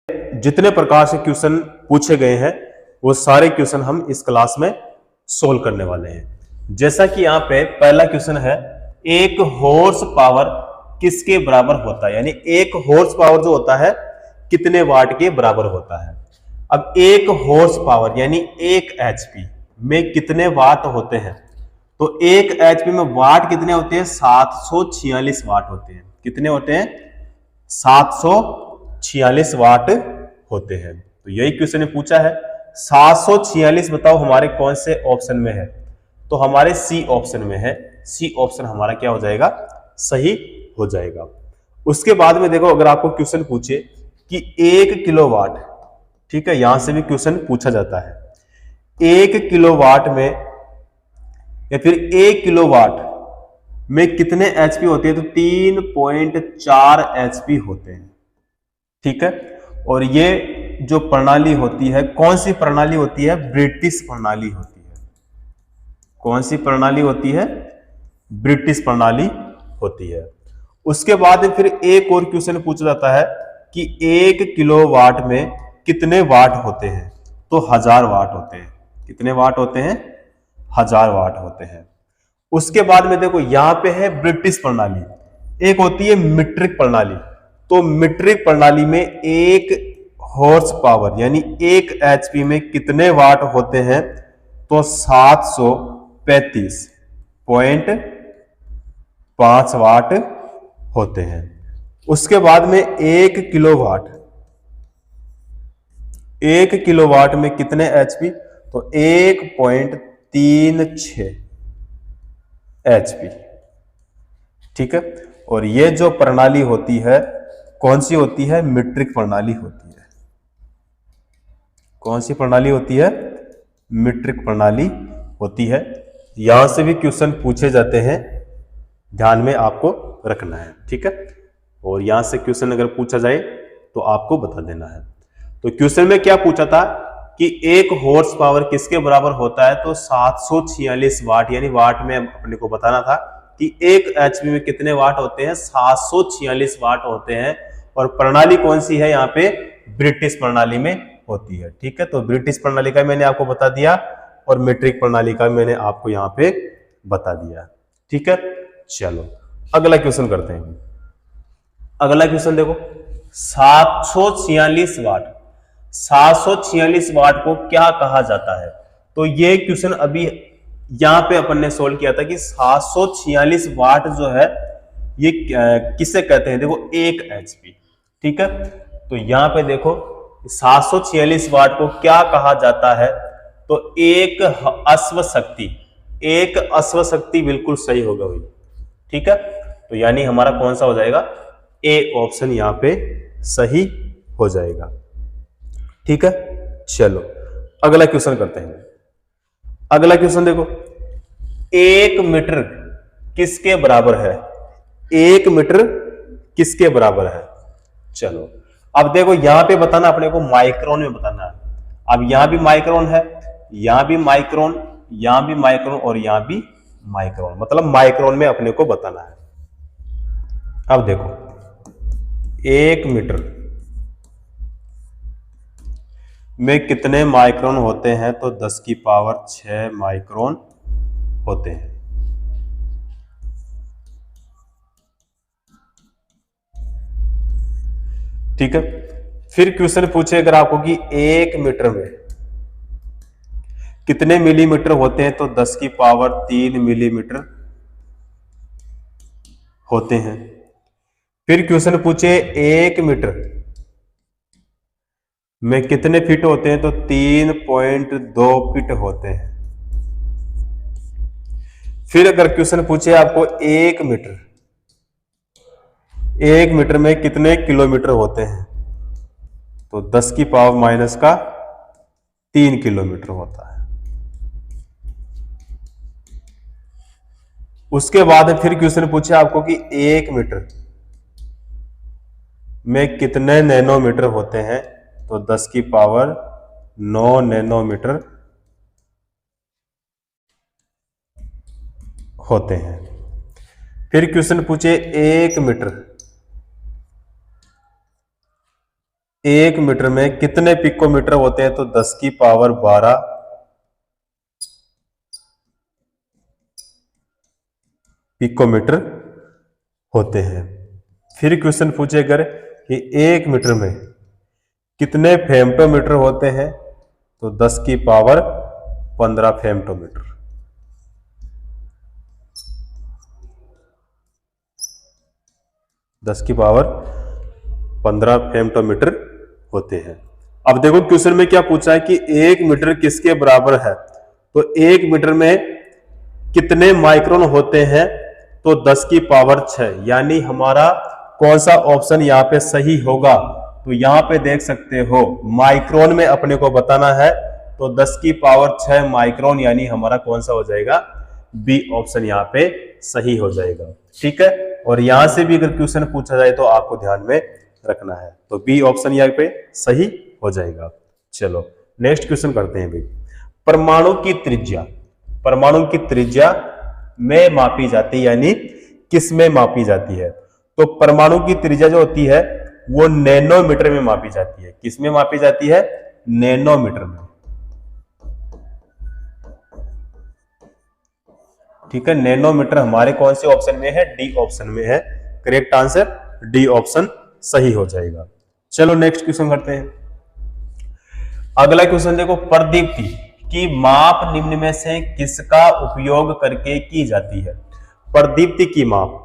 जितने प्रकार से क्वेश्चन पूछे गए हैं वो सारे क्वेश्चन हम इस क्लास में सोल्व करने वाले हैं। जैसा कि यहाँ पे पहला क्वेश्चन है, एक हॉर्स पावर किसके बराबर होता है, यानी एक हॉर्स पावर जो होता है कितने वाट के बराबर होता है। अब एक हॉर्स पावर यानी एक एचपी में कितने वाट होते हैं, तो एक एचपी में वाट कितने होते हैं, 746 वाट होते हैं। कितने होते हैं, 746 वाट होते हैं। तो यही क्वेश्चन ने पूछा है। 746 बताओ हमारे कौन से ऑप्शन में है, तो हमारे सी ऑप्शन में है। सी ऑप्शन हमारा क्या हो जाएगा, सही हो जाएगा। उसके बाद में देखो, अगर आपको क्वेश्चन पूछे कि 1 किलोवाट, ठीक है, यहां से भी क्वेश्चन पूछा जाता है, 1 किलोवाट में या फिर 1 किलोवाट में कितने एचपी होते हैं, तो 3.4 एचपी होते हैं। ठीक है, और ये जो प्रणाली होती है, कौन सी प्रणाली होती है, ब्रिटिश प्रणाली होती है। कौन सी प्रणाली होती है, ब्रिटिश प्रणाली होती है। उसके बाद फिर एक और क्वेश्चन पूछा जाता है कि 1 किलोवाट में कितने वाट होते हैं, तो 1000 वाट होते हैं। कितने वाट होते हैं, 1000 वाट होते हैं। उसके बाद में देखो, यहां पे है ब्रिटिश प्रणाली, एक होती है मीट्रिक प्रणाली। तो मीट्रिक प्रणाली में एक हॉर्स पावर यानी एक एचपी में कितने वाट होते हैं, तो 735.5 वाट होते हैं। उसके बाद में 1 किलोवाट, 1 किलोवाट में कितने एचपी, तो 1.36 एचपी। ठीक है, और ये जो प्रणाली होती है कौन सी होती है, मीट्रिक प्रणाली होती है। कौन सी प्रणाली होती है, मीट्रिक प्रणाली होती है। यहां से भी क्वेश्चन पूछे जाते हैं, ध्यान में आपको रखना है। ठीक है, और यहां से क्वेश्चन अगर पूछा जाए तो आपको बता देना है। तो क्वेश्चन में क्या पूछा था कि एक हॉर्स पावर किसके बराबर होता है, तो 746 वाट, यानी वाट में अपने को बताना था कि एक एचपी में कितने वाट होते हैं, 746 वाट होते हैं। और प्रणाली कौन सी है, यहाँ पे ब्रिटिश प्रणाली में होती है। ठीक है, तो ब्रिटिश प्रणाली का मैंने आपको बता दिया और मीट्रिक प्रणाली का मैंने आपको यहाँ पे बता दिया। ठीक है, चलो अगला क्वेश्चन करते हैं। अगला क्वेश्चन देखो, 746 वाट, 746 वाट को क्या कहा जाता है। तो ये क्वेश्चन अभी यहां पे अपन ने सोल्व किया था कि 746 वाट जो है ये किसे कहते हैं, देखो 1 एचपी। ठीक है, तो यहां पे देखो 746 वाट को क्या कहा जाता है, तो एक अश्व शक्ति, एक अश्व शक्ति बिल्कुल सही होगा वही। ठीक है, तो यानी हमारा कौन सा हो जाएगा, ए ऑप्शन यहां पे सही हो जाएगा। ठीक है, चलो अगला क्वेश्चन करते हैं। अगला क्वेश्चन देखो, 1 मीटर किसके बराबर है, 1 मीटर किसके बराबर है। चलो अब देखो, यहां पे बताना अपने को माइक्रोन में बताना है। अब यहां भी माइक्रोन है, यहां भी माइक्रोन, यहां भी माइक्रोन और यहां भी माइक्रोन, मतलब माइक्रोन में अपने को बताना है। अब देखो 1 मीटर में कितने माइक्रोन होते हैं, तो 10 की पावर 6 माइक्रोन होते हैं। ठीक है, फिर क्वेश्चन पूछे अगर आपको कि 1 मीटर में कितने मिलीमीटर होते हैं, तो 10 की पावर 3 मिलीमीटर होते हैं। फिर क्वेश्चन पूछे 1 मीटर में कितने फीट होते हैं, तो 3.2 फीट होते हैं। फिर अगर क्वेश्चन पूछे आपको 1 मीटर, 1 मीटर में कितने किलोमीटर होते हैं, तो 10 की पावर माइनस का 3 किलोमीटर होता है। उसके बाद फिर क्वेश्चन पूछे आपको कि 1 मीटर में कितने नैनोमीटर होते हैं, तो 10 की पावर 9 नैनोमीटर होते हैं। फिर क्वेश्चन पूछे 1 मीटर, 1 मीटर में कितने पिकोमीटर होते हैं? तो 10 की पावर 12 पिकोमीटर होते हैं। फिर क्वेश्चन पूछे अगर कि 1 मीटर में कितने फेम्टोमीटर होते हैं? तो 10 की पावर 15 फेम्टोमीटर। दस की पावर 15 फेम्टोमीटर होते हैं। अब देखो क्वेश्चन में क्या पूछा है कि 1 मीटर किसके बराबर है? तो 1 मीटर में कितने माइक्रोन होते हैं? तो 10 की पावर 6। यानी हमारा कौन सा ऑप्शन यहाँ पे सही होगा? तो यहाँ पे देख सकते हो माइक्रोन में अपने को बताना है, तो 10 की पावर 6 माइक्रोन, यानी हमारा कौन सा हो जाएगा? बी ऑप्शन यहाँ पे सही हो जाएगा। ठीक है, और यहां से भी अगर क्वेश्चन पूछा जाए तो आपको ध्यान में रखना है, तो बी ऑप्शन यहाँ पे सही हो जाएगा। चलो नेक्स्ट क्वेश्चन करते हैं भाई। परमाणु की त्रिज्या में मापी जाती है, यानी किस में मापी जाती है? तो परमाणु की त्रिज्या जो होती है वो नैनोमीटर में मापी जाती है। किस में मापी जाती है? नैनोमीटर में। ठीक है, नैनोमीटर हमारे कौन से ऑप्शन में है? डी ऑप्शन में है। करेक्ट आंसर डी ऑप्शन सही हो जाएगा। चलो नेक्स्ट क्वेश्चन करते हैं। अगला क्वेश्चन देखो, प्रदीप्ति की माप निम्न में से किसका उपयोग करके की जाती है? प्रदीप्ति की माप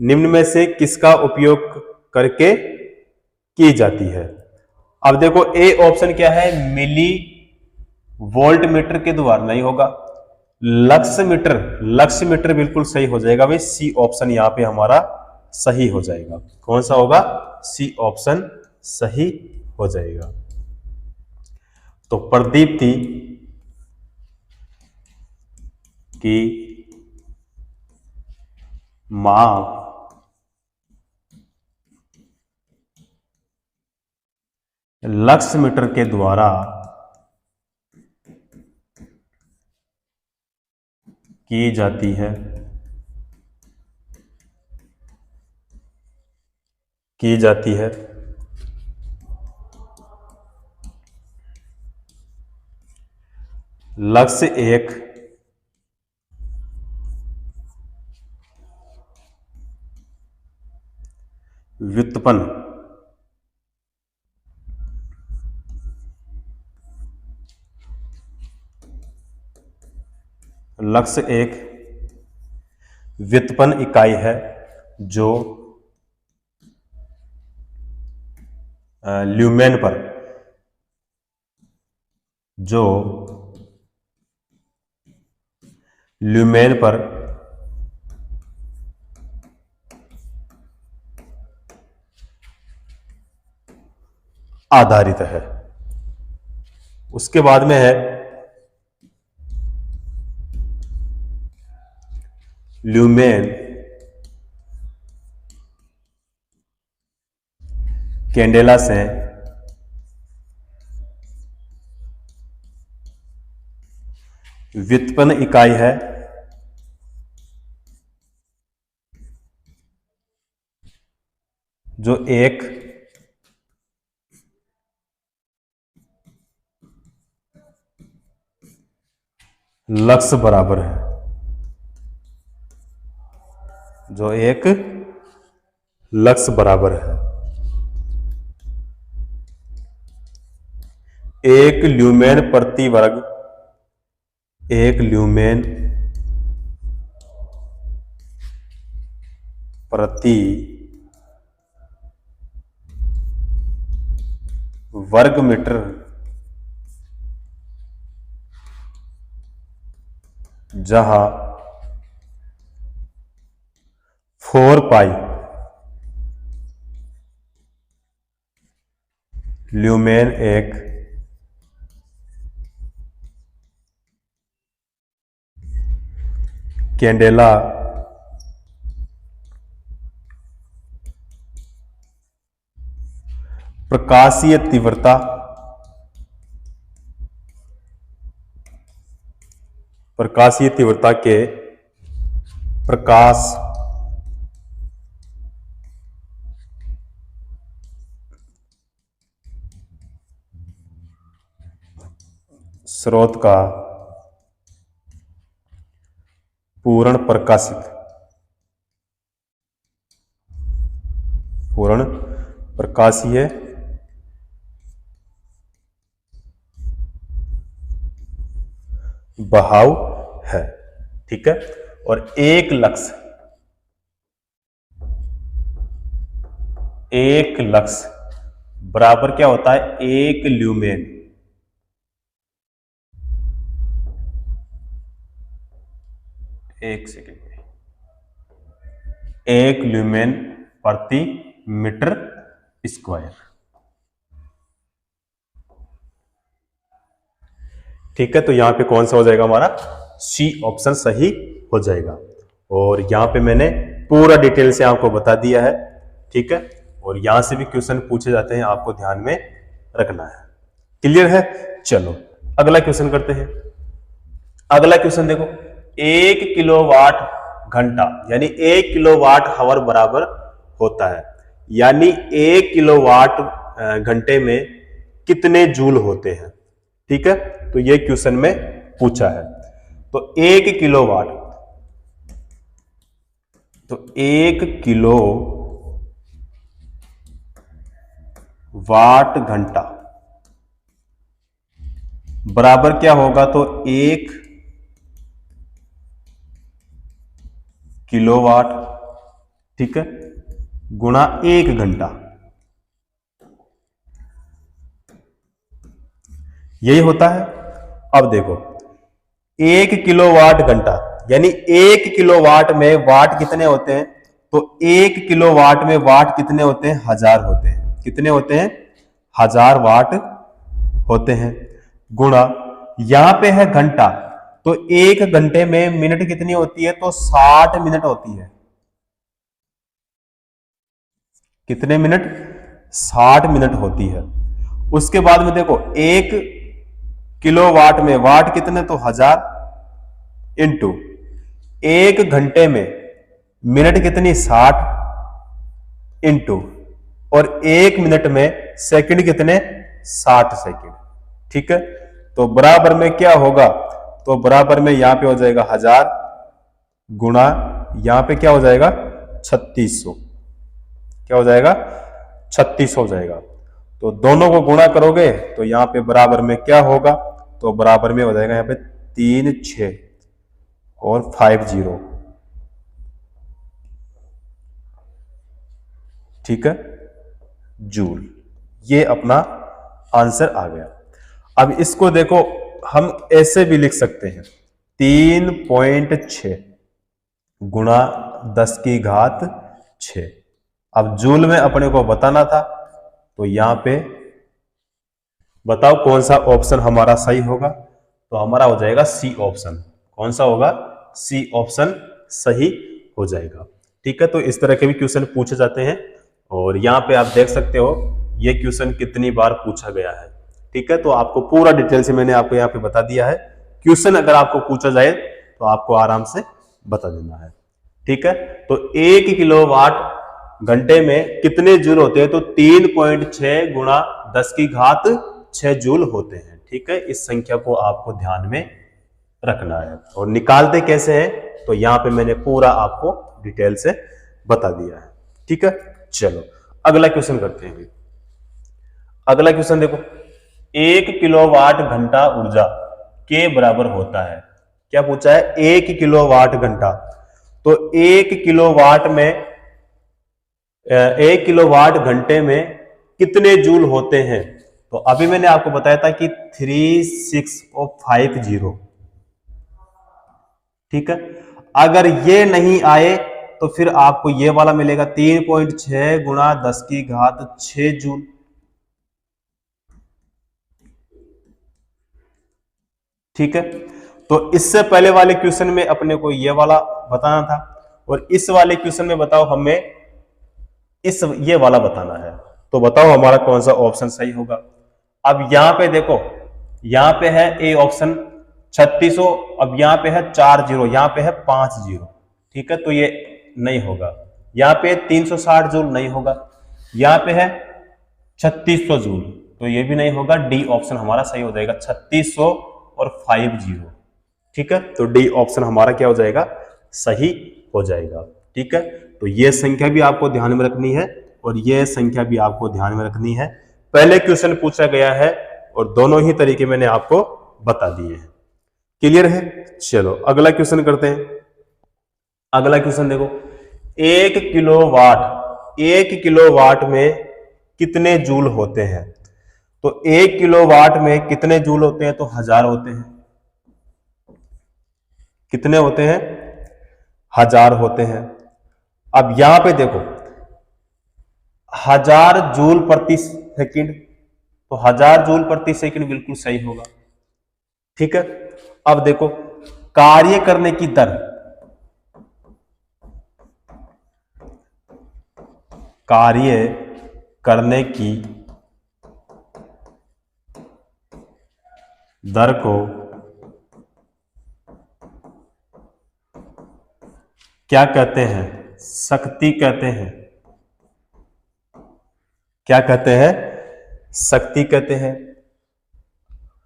निम्न में से किसका उपयोग करके की जाती है? अब देखो ए ऑप्शन क्या है? मिली वोल्ट मीटर के द्वारा नहीं होगा। लक्ष्य मीटर बिल्कुल सही हो जाएगा भाई। सी ऑप्शन यहां पे हमारा सही हो जाएगा। कौन सा होगा? सी ऑप्शन सही हो जाएगा। तो प्रदीप्ति की माप लक्ष्य मीटर के द्वारा की जाती है, लक्ष्य एक व्युत्पन्न इकाई है जो ल्यूमेन पर आधारित है। उसके बाद में है ल्यूमेन कैंडेला से व्युत्पन्न इकाई है जो एक लक्ष्य बराबर है, एक ल्यूमेन प्रति वर्ग मीटर जहां 4 पाई ल्यूमेन एक कैंडेला प्रकाशीय तीव्रता के प्रकाश स्रोत का पूर्ण प्रकाशीय बहाव है। ठीक है, और एक लक्स बराबर क्या होता है, एक ल्यूमेन। एक सेकेंड, एक ल्यूमेन प्रति मीटर स्क्वायर। ठीक है, तो यहां पे कौन सा हो जाएगा हमारा, सी ऑप्शन सही हो जाएगा। और यहां पे मैंने पूरा डिटेल से आपको बता दिया है। ठीक है, और यहां से भी क्वेश्चन पूछे जाते हैं, आपको ध्यान में रखना है। क्लियर है? चलो अगला क्वेश्चन करते हैं। अगला क्वेश्चन देखो, 1 किलोवाट घंटा यानी 1 किलोवाट हावर बराबर होता है, यानी 1 किलोवाट घंटे में कितने जूल होते हैं। ठीक है, तो ये क्वेश्चन में पूछा है। तो 1 किलोवाट, तो 1 किलो वाट घंटा बराबर क्या होगा, तो 1 किलोवाट, ठीक है, गुणा 1 घंटा। यही होता है। अब देखो 1 किलोवाट घंटा यानी 1 किलोवाट में वाट कितने होते हैं, तो 1 किलोवाट में वाट कितने होते हैं, 1000 होते हैं। कितने होते हैं, 1000 वाट होते हैं। गुणा यहां पे है घंटा, तो 1 घंटे में मिनट कितनी होती है, तो 60 मिनट होती है। कितने मिनट, 60 मिनट होती है। उसके बाद में देखो 1 किलोवाट में वाट कितने, तो 1000 इंटू 1 घंटे में मिनट कितनी, 60 इंटू और 1 मिनट में सेकंड कितने, 60 सेकंड। ठीक है, तो बराबर में क्या होगा, तो बराबर में यहां पे हो जाएगा 1000 गुणा यहां पे क्या हो जाएगा 3600। क्या हो जाएगा, 3600 हो जाएगा। तो दोनों को गुणा करोगे तो यहां पे बराबर में क्या होगा, तो बराबर में हो जाएगा यहां पे 3 6 और 5 0। ठीक है, जूल। ये अपना आंसर आ गया। अब इसको देखो हम ऐसे भी लिख सकते हैं, 3.6 गुणा 10 की घात 6। अब जूल में अपने को बताना था, तो यहां पे बताओ कौन सा ऑप्शन हमारा सही होगा, तो हमारा हो जाएगा सी ऑप्शन। कौन सा होगा, सी ऑप्शन सही हो जाएगा। ठीक है, तो इस तरह के भी क्वेश्चन पूछे जाते हैं। और यहां पे आप देख सकते हो ये क्वेश्चन कितनी बार पूछा गया है। ठीक है, तो आपको पूरा डिटेल से मैंने आपको यहाँ पे बता दिया है। क्वेश्चन अगर आपको पूछा जाए तो आपको आराम से बता देना है। ठीक है, तो 1 किलोवाट घंटे में कितने जूल होते हैं, तो 3.6 गुणा 10 की घात 6 जूल होते हैं। ठीक है, इस संख्या को आपको ध्यान में रखना है। और निकालते कैसे हैं, तो यहां पे मैंने पूरा आपको डिटेल से बता दिया है। ठीक है, चलो अगला क्वेश्चन करते हैं। अगला क्वेश्चन देखो, 1 किलोवाट घंटा ऊर्जा के बराबर होता है। क्या पूछा है, 1 किलोवाट घंटा, तो 1 किलोवाट में 1 किलोवाट घंटे में कितने जूल होते हैं, तो अभी मैंने आपको बताया था कि 3650। ठीक है, अगर ये नहीं आए तो फिर आपको ये वाला मिलेगा 3.6 गुणा 10 की घात 6 जूल। ठीक है, तो इससे पहले वाले क्वेश्चन में अपने को ये वाला बताना था, और इस वाले क्वेश्चन में बताओ हमें ये वाला बताना है। तो बताओ हमारा कौन सा ऑप्शन सही होगा। अब यहां पे देखो, यहां पे है ए ऑप्शन 3600, अब यहां पे है 4 0, यहां पे है 5 0। ठीक है, तो ये नहीं होगा। यहां पे 360 जूल नहीं होगा, यहां पे है 3600 जूल, तो ये भी नहीं होगा। डी ऑप्शन हमारा सही हो जाएगा, 3600 और 5 0। ठीक है, तो डी ऑप्शन हमारा क्या हो जाएगा, सही हो जाएगा। ठीक है, तो ये संख्या भी आपको ध्यान में रखनी है और ये संख्या भी आपको ध्यान में रखनी है। पहले क्वेश्चन पूछा गया है और दोनों ही तरीके मैंने आपको बता दिए हैं। क्लियर है? चलो अगला क्वेश्चन करते हैं। अगला क्वेश्चन देखो, 1 किलोवाट में कितने जूल होते हैं? तो 1 किलोवाट में कितने जूल होते हैं? तो 1000 होते हैं। कितने होते हैं? 1000 होते हैं। अब यहां पे देखो 1000 जूल प्रति सेकंड, तो 1000 जूल प्रति सेकंड बिल्कुल सही होगा। ठीक है, अब देखो कार्य करने की दर, कार्य करने की दर को क्या कहते हैं? शक्ति कहते हैं। क्या कहते हैं? शक्ति कहते हैं।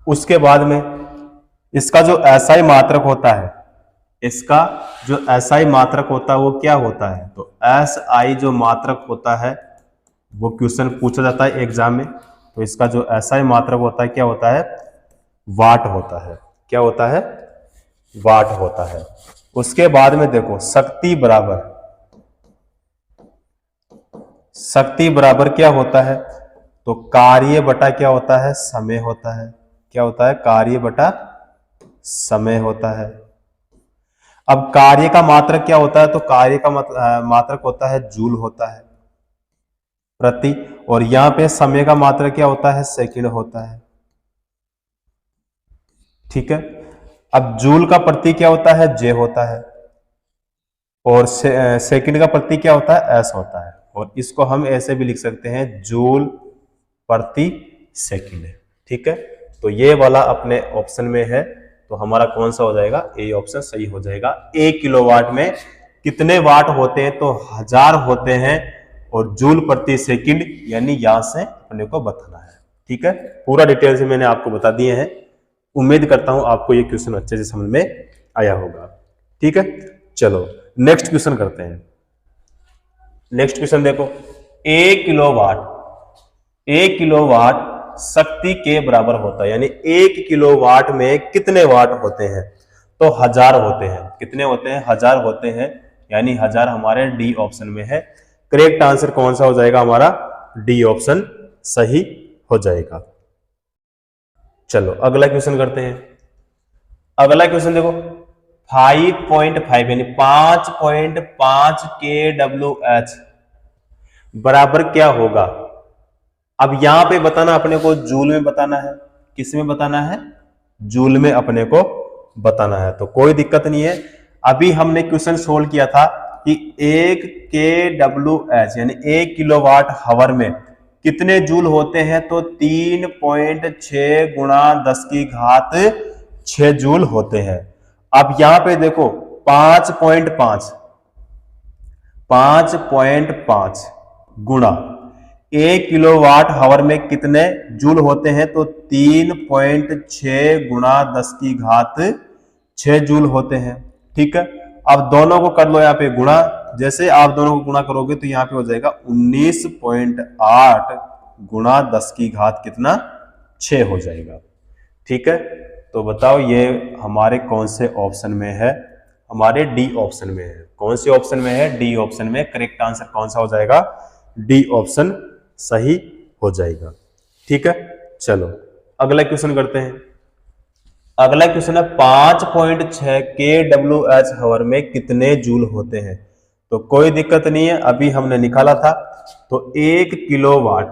उसके बाद में इसका जो एसआई मात्रक होता है, इसका जो एसआई मात्रक होता है वो क्या होता है? तो एसआई जो मात्रक होता है वो क्वेश्चन पूछा जाता है एग्जाम में, तो इसका जो एसआई मात्रक होता है क्या होता है? वाट होता है। क्या होता है? वाट होता है। उसके बाद में देखो शक्ति बराबर, शक्ति बराबर क्या होता है? तो कार्य बटा क्या होता है? समय होता है। क्या होता है? कार्य बटा समय होता है। अब कार्य का मात्रक क्या होता है? तो कार्य का मात्रक होता है जूल होता है प्रति, और यहां पे समय का मात्रक क्या होता है? सेकंड होता है। ठीक है, अब जूल का प्रति क्या होता है? जे होता है, और सेकंड का प्रति क्या होता है? एस होता है, और इसको हम ऐसे भी लिख सकते हैं जूल प्रति सेकंड। ठीक है, तो ये वाला अपने ऑप्शन में है, तो हमारा कौन सा हो जाएगा? ए ऑप्शन सही हो जाएगा। 1 किलोवाट में कितने वाट होते हैं? तो 1000 होते हैं, और जूल प्रति सेकंड यानी यहां से अपने को बताना है। ठीक है, पूरा डिटेल से मैंने आपको बता दिए हैं। उम्मीद करता हूं आपको ये क्वेश्चन अच्छे से समझ में आया होगा। ठीक है, चलो नेक्स्ट क्वेश्चन करते हैं। नेक्स्ट क्वेश्चन देखो, 1 किलोवाट शक्ति के बराबर होता है, यानी 1 किलोवाट में कितने वाट होते हैं? तो 1000 होते हैं। कितने होते हैं? 1000 होते हैं, यानी 1000 हमारे डी ऑप्शन में है। करेक्ट आंसर कौन सा हो जाएगा हमारा? डी ऑप्शन सही हो जाएगा। चलो अगला क्वेश्चन करते हैं। अगला क्वेश्चन देखो, 5.5 यानी 5.5 kWh बराबर क्या होगा? अब यहां पे बताना अपने को जूल में बताना है। किस में बताना है? जूल में अपने को बताना है, तो कोई दिक्कत नहीं है। अभी हमने क्वेश्चन सोल्व किया था कि 1 kWh यानी 1 किलोवाट हावर में कितने जूल होते हैं? तो 3.6 गुणा 10 की घात 6 जूल होते हैं। अब यहां पे देखो 5.5 गुणा 1 किलोवाट हावर में कितने जूल होते हैं? तो 3.6 गुणा 10 की घात 6 जूल होते हैं। ठीक है, अब दोनों को कर लो यहाँ पे गुणा। जैसे आप दोनों को गुणा करोगे तो यहाँ पे हो जाएगा 19.8 गुणा 10 की घात कितना? 6 हो जाएगा। ठीक है, तो बताओ ये हमारे कौन से ऑप्शन में है? हमारे डी ऑप्शन में है। कौन से ऑप्शन में है? डी ऑप्शन में। करेक्ट आंसर कौन सा हो जाएगा? डी ऑप्शन सही हो जाएगा। ठीक है, चलो अगला क्वेश्चन करते हैं। अगला क्वेश्चन है 5.6 kWh हावर में कितने जूल होते हैं? तो कोई दिक्कत नहीं है, अभी हमने निकाला था। तो 1 किलोवाट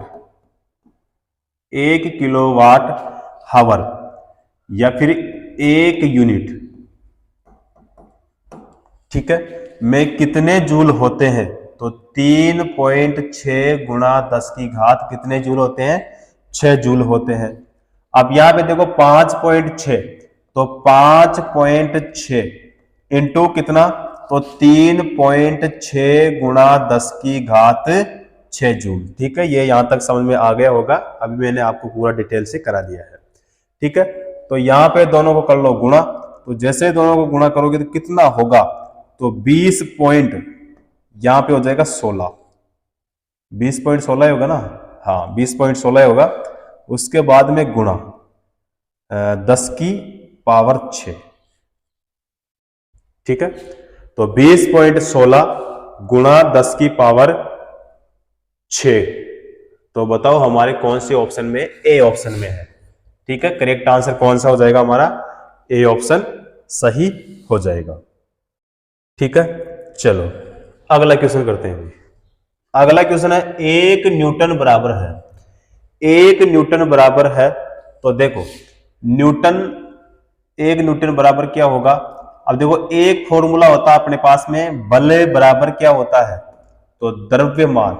हावर या फिर 1 यूनिट, ठीक है, में कितने जूल होते हैं? तो 3.6 गुणा 10 की घात कितने जूल होते हैं? 6 जूल होते हैं। अब यहां पे देखो 5.6, तो 5.6 इंटू कितना? तो 3.6 गुणा 10 की घात 6 जूल। ठीक है, ये यहां तक समझ में आ गया होगा। अभी मैंने आपको पूरा डिटेल से करा दिया है। ठीक है, तो यहां पे दोनों को कर लो गुणा, तो जैसे दोनों को गुणा करोगे तो कितना होगा, तो 20 पॉइंट यहां पे हो जाएगा 16, 20.16 होगा ना, हाँ 20.16 होगा। उसके बाद में गुणा 10 की पावर 6, ठीक है। तो 20.16 गुणा 10 की पावर 6, तो बताओ हमारे कौन से ऑप्शन में, ए ऑप्शन में है, ठीक है। करेक्ट आंसर कौन सा हो जाएगा हमारा, ए ऑप्शन सही हो जाएगा, ठीक है। चलो अगला क्वेश्चन करते हैं। अगला क्वेश्चन है 1 न्यूटन बराबर है, 1 न्यूटन बराबर है, तो देखो न्यूटन, 1 न्यूटन बराबर क्या होगा। अब देखो एक फॉर्मूला होता है अपने पास में, बल बराबर क्या होता है, तो द्रव्यमान,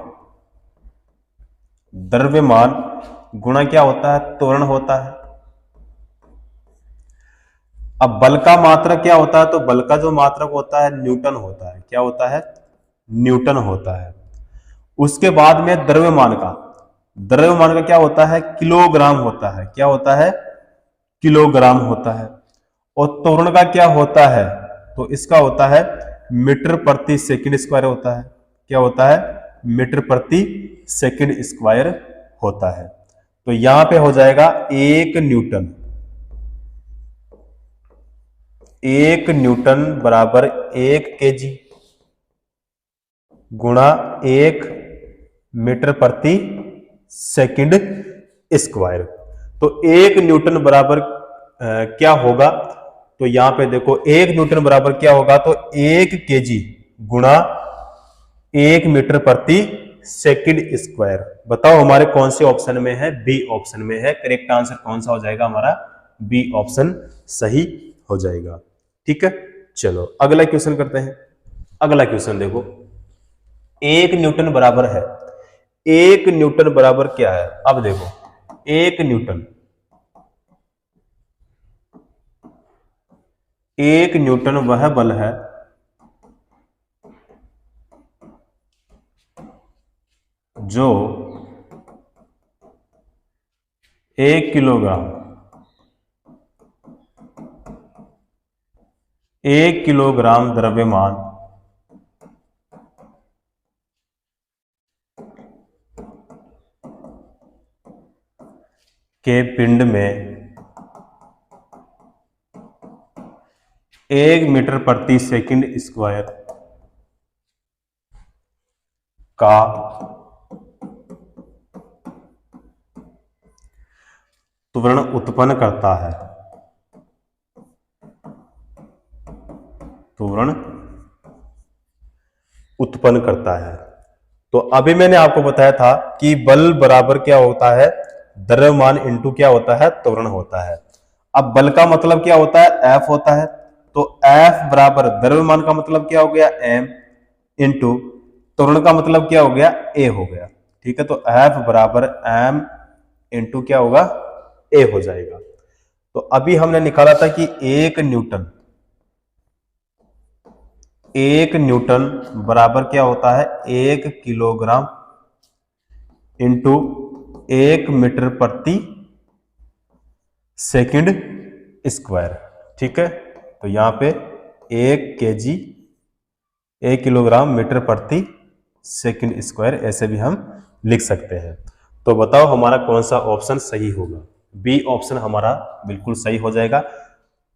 द्रव्यमान गुणा क्या होता है, त्वरण होता है। अब बल का मात्रक क्या होता है, तो बल का जो मात्रक होता है न्यूटन होता है, क्या होता है, न्यूटन होता है। उसके बाद में द्रव्यमान का, द्रव्यमान का क्या होता है, किलोग्राम होता है, क्या होता है, किलोग्राम होता है। और त्वरण का क्या होता है, तो इसका होता है मीटर प्रति सेकंड स्क्वायर होता है, क्या होता है, मीटर प्रति सेकंड स्क्वायर होता है। तो यहां पे हो जाएगा 1 न्यूटन, 1 न्यूटन बराबर 1 केजी गुणा 1 मीटर प्रति सेकंड स्क्वायर। तो 1 न्यूटन बराबर क्या होगा, तो यहां पे देखो 1 न्यूटन बराबर क्या होगा, तो 1 केजी गुणा 1 मीटर प्रति सेकंड स्क्वायर। बताओ हमारे कौन से ऑप्शन में है, बी ऑप्शन में है। करेक्ट आंसर कौन सा हो जाएगा हमारा, बी ऑप्शन सही हो जाएगा, ठीक है। चलो अगला क्वेश्चन करते हैं। अगला क्वेश्चन देखो, 1 न्यूटन बराबर है, 1 न्यूटन बराबर क्या है। अब देखो 1 न्यूटन, 1 न्यूटन वह बल है जो 1 किलोग्राम, 1 किलोग्राम द्रव्यमान के पिंड में 1 मीटर प्रति सेकंड स्क्वायर का त्वरण उत्पन्न करता है, त्वरण उत्पन्न करता है। तो अभी मैंने आपको बताया था कि बल बराबर क्या होता है, द्रव्यमान इंटू क्या होता है, त्वरण होता है। अब बल का मतलब क्या होता है, F होता है। तो F बराबर द्रव्यमान का मतलब क्या हो गया, m, इंटू त्वरण का मतलब क्या हो गया, a हो गया, ठीक है। तो F बराबर m इंटू क्या होगा, a हो जाएगा। तो अभी हमने निकाला था कि 1 न्यूटन, 1 न्यूटन बराबर क्या होता है, 1 किलोग्राम इंटू 1 मीटर प्रति सेकंड स्क्वायर, ठीक है। तो यहां पे 1 केजी 1 किलोग्राम मीटर प्रति सेकंड स्क्वायर, ऐसे भी हम लिख सकते हैं। तो बताओ हमारा कौन सा ऑप्शन सही होगा, बी ऑप्शन हमारा बिल्कुल सही हो जाएगा।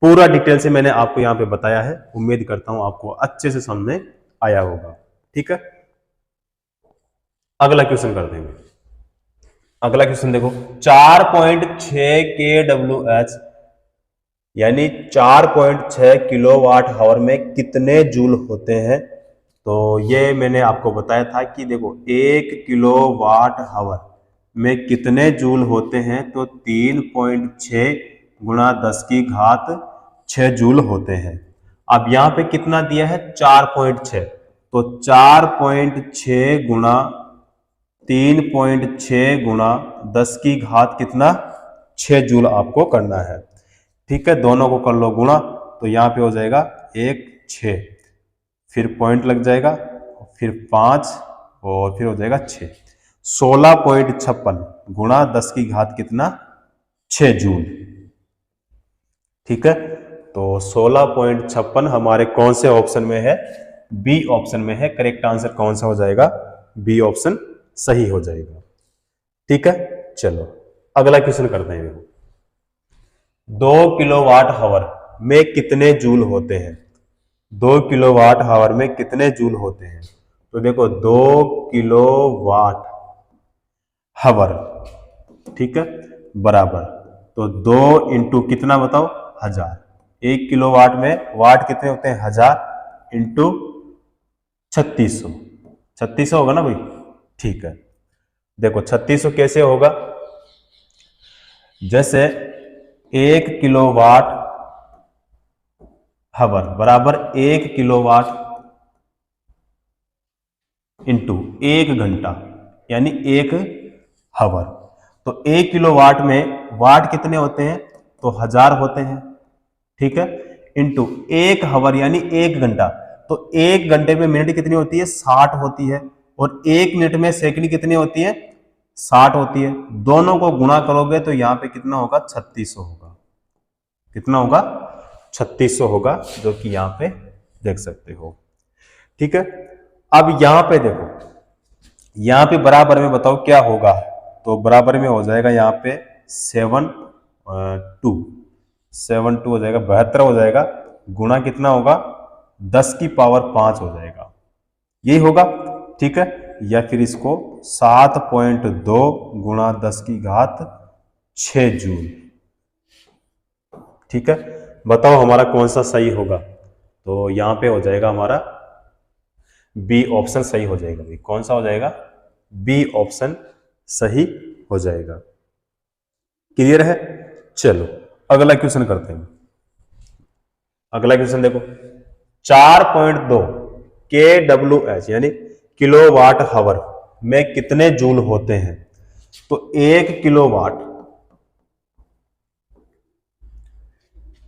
पूरा डिटेल से मैंने आपको यहां पे बताया है, उम्मीद करता हूं आपको अच्छे से समझ में आया होगा, ठीक है। अगला क्वेश्चन कर देंगे। अगला क्वेश्चन देखो, 4.6 kWh यानी 4.6 किलोवाट आवर में कितने जूल होते हैं। तो ये मैंने आपको बताया था कि देखो 1 किलोवाट आवर में कितने जूल होते हैं, तो 3.6 गुणा 10 की घात 6 जूल होते हैं। अब यहां पे कितना दिया है, 4.6, तो 4.6 गुणा 3.6 गुणा 10 की घात कितना, 6 जूल आपको करना है, ठीक है। दोनों को कर लो गुणा, तो यहां पे हो जाएगा 1 6, फिर पॉइंट लग जाएगा, फिर 5 और फिर हो जाएगा 6, 16.56 गुणा 10 की घात कितना, 6 जूल, ठीक है, तो 16.56 हमारे कौन से ऑप्शन में है? बी ऑप्शन में है। करेक्ट आंसर कौन सा हो जाएगा? बी ऑप्शन सही हो जाएगा। ठीक है, चलो अगला क्वेश्चन करते हैं। 2 किलोवाट हावर में कितने जूल होते हैं? 2 किलोवाट हावर में कितने जूल होते हैं? तो देखो 2 किलोवाट हावर, ठीक है, बराबर, तो 2 इंटू कितना बताओ? 1000। 1 किलोवाट में वाट कितने होते हैं? 1000 इंटू 3600। 3600 होगा ना भाई? ठीक है, देखो 3600 कैसे होगा? जैसे 1 किलोवाट हावर बराबर 1 किलोवाट इंटू 1 घंटा यानी 1 हावर। तो 1 किलोवाट में वाट कितने होते हैं? तो 1000 होते हैं, ठीक है, इंटू 1 हावर यानी 1 घंटा। तो 1 घंटे में मिनट कितनी होती है? 60 होती है। और 1 मिनट में सेकंड कितनी होती है? 60 होती है। दोनों को गुणा करोगे तो यहां पे कितना होगा? 3600 होगा। कितना होगा? 3600 होगा, जो कि यहां पे देख सकते हो। ठीक है, अब यहां पे देखो, यहां पे बराबर में बताओ क्या होगा? तो बराबर में हो जाएगा यहां पे 7 2 हो जाएगा, 72 हो जाएगा। गुणा कितना होगा? 10 की पावर 5 हो जाएगा, यही होगा। ठीक है, या फिर इसको 7.2 गुणा 10 की घात 6 जूल। ठीक है, बताओ हमारा कौन सा सही होगा? तो यहां पे हो जाएगा हमारा बी ऑप्शन सही हो जाएगा भाई। कौन सा हो जाएगा? बी ऑप्शन सही हो जाएगा। क्लियर है? चलो अगला क्वेश्चन करते हैं। अगला क्वेश्चन देखो, 4.2 KWH यानी किलोवाट हावर में कितने जूल होते हैं? तो 1 किलोवाट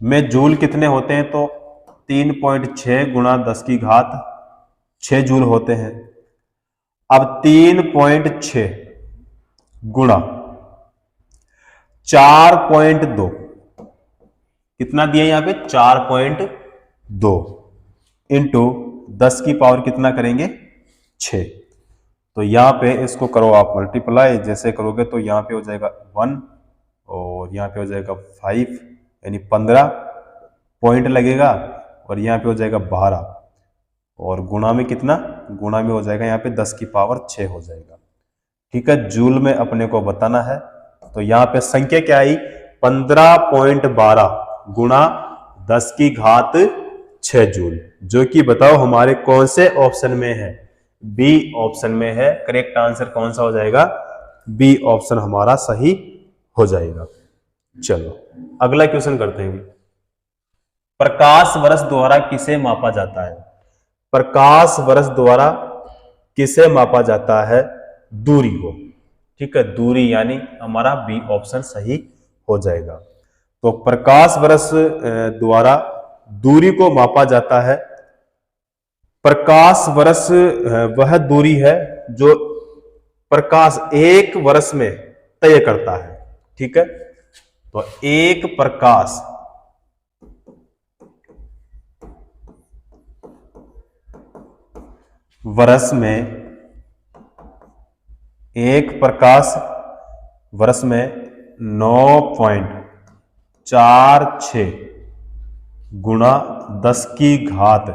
में जूल कितने होते हैं? तो 3.6 गुणा 10 की घात 6 जूल होते हैं। अब 3.6 गुणा 4.2 कितना दिया यहां पे? 4.2 इंटू 10 की पावर कितना करेंगे? 6। तो यहां पे इसको करो आप मल्टीप्लाई, जैसे करोगे तो यहां पे हो जाएगा 1 और यहां पे हो जाएगा 5 यानी 15 पॉइंट लगेगा, और यहां पे हो जाएगा 12, और गुणा में कितना? गुणा में हो जाएगा यहाँ पे 10 की पावर 6 हो जाएगा। ठीक है, जूल में अपने को बताना है। तो यहाँ पे संख्या क्या आई? 15.12 गुणा 10 की घात 6 जूल, जो कि बताओ हमारे कौन से ऑप्शन में है? बी ऑप्शन में है। करेक्ट आंसर कौन सा हो जाएगा? बी ऑप्शन हमारा सही हो जाएगा। चलो अगला क्वेश्चन करते हैं। प्रकाश वर्ष द्वारा किसे मापा जाता है? प्रकाश वर्ष द्वारा किसे मापा जाता है? दूरी को। ठीक है, दूरी यानी हमारा बी ऑप्शन सही हो जाएगा। तो प्रकाश वर्ष द्वारा दूरी को मापा जाता है। प्रकाश वर्ष वह दूरी है जो प्रकाश एक वर्ष में तय करता है। ठीक है, तो एक प्रकाश वर्ष में, एक प्रकाश वर्ष में 9.46 गुणा 10 की घात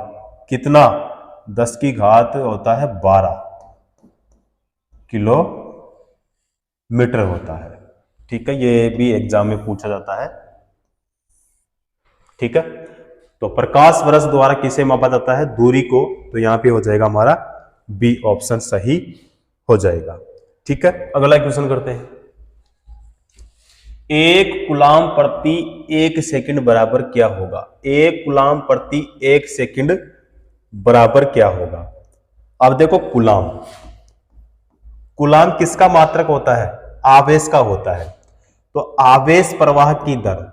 कितना? 10 की घात होता है 12 किलोमीटर होता है। ठीक है, ये भी एग्जाम में पूछा जाता है। ठीक है, तो प्रकाश वर्ष द्वारा किसे मापा जाता है? दूरी को। तो यहां पे हो जाएगा हमारा बी ऑप्शन सही हो जाएगा। ठीक है, अगला क्वेश्चन करते हैं। 1 कूलाम प्रति 1 सेकंड बराबर क्या होगा? 1 कूलाम प्रति 1 सेकंड बराबर क्या होगा? अब देखो, कूलाम, कूलाम किसका मात्रक होता है? आवेश का होता है। तो आवेश प्रवाह की दर,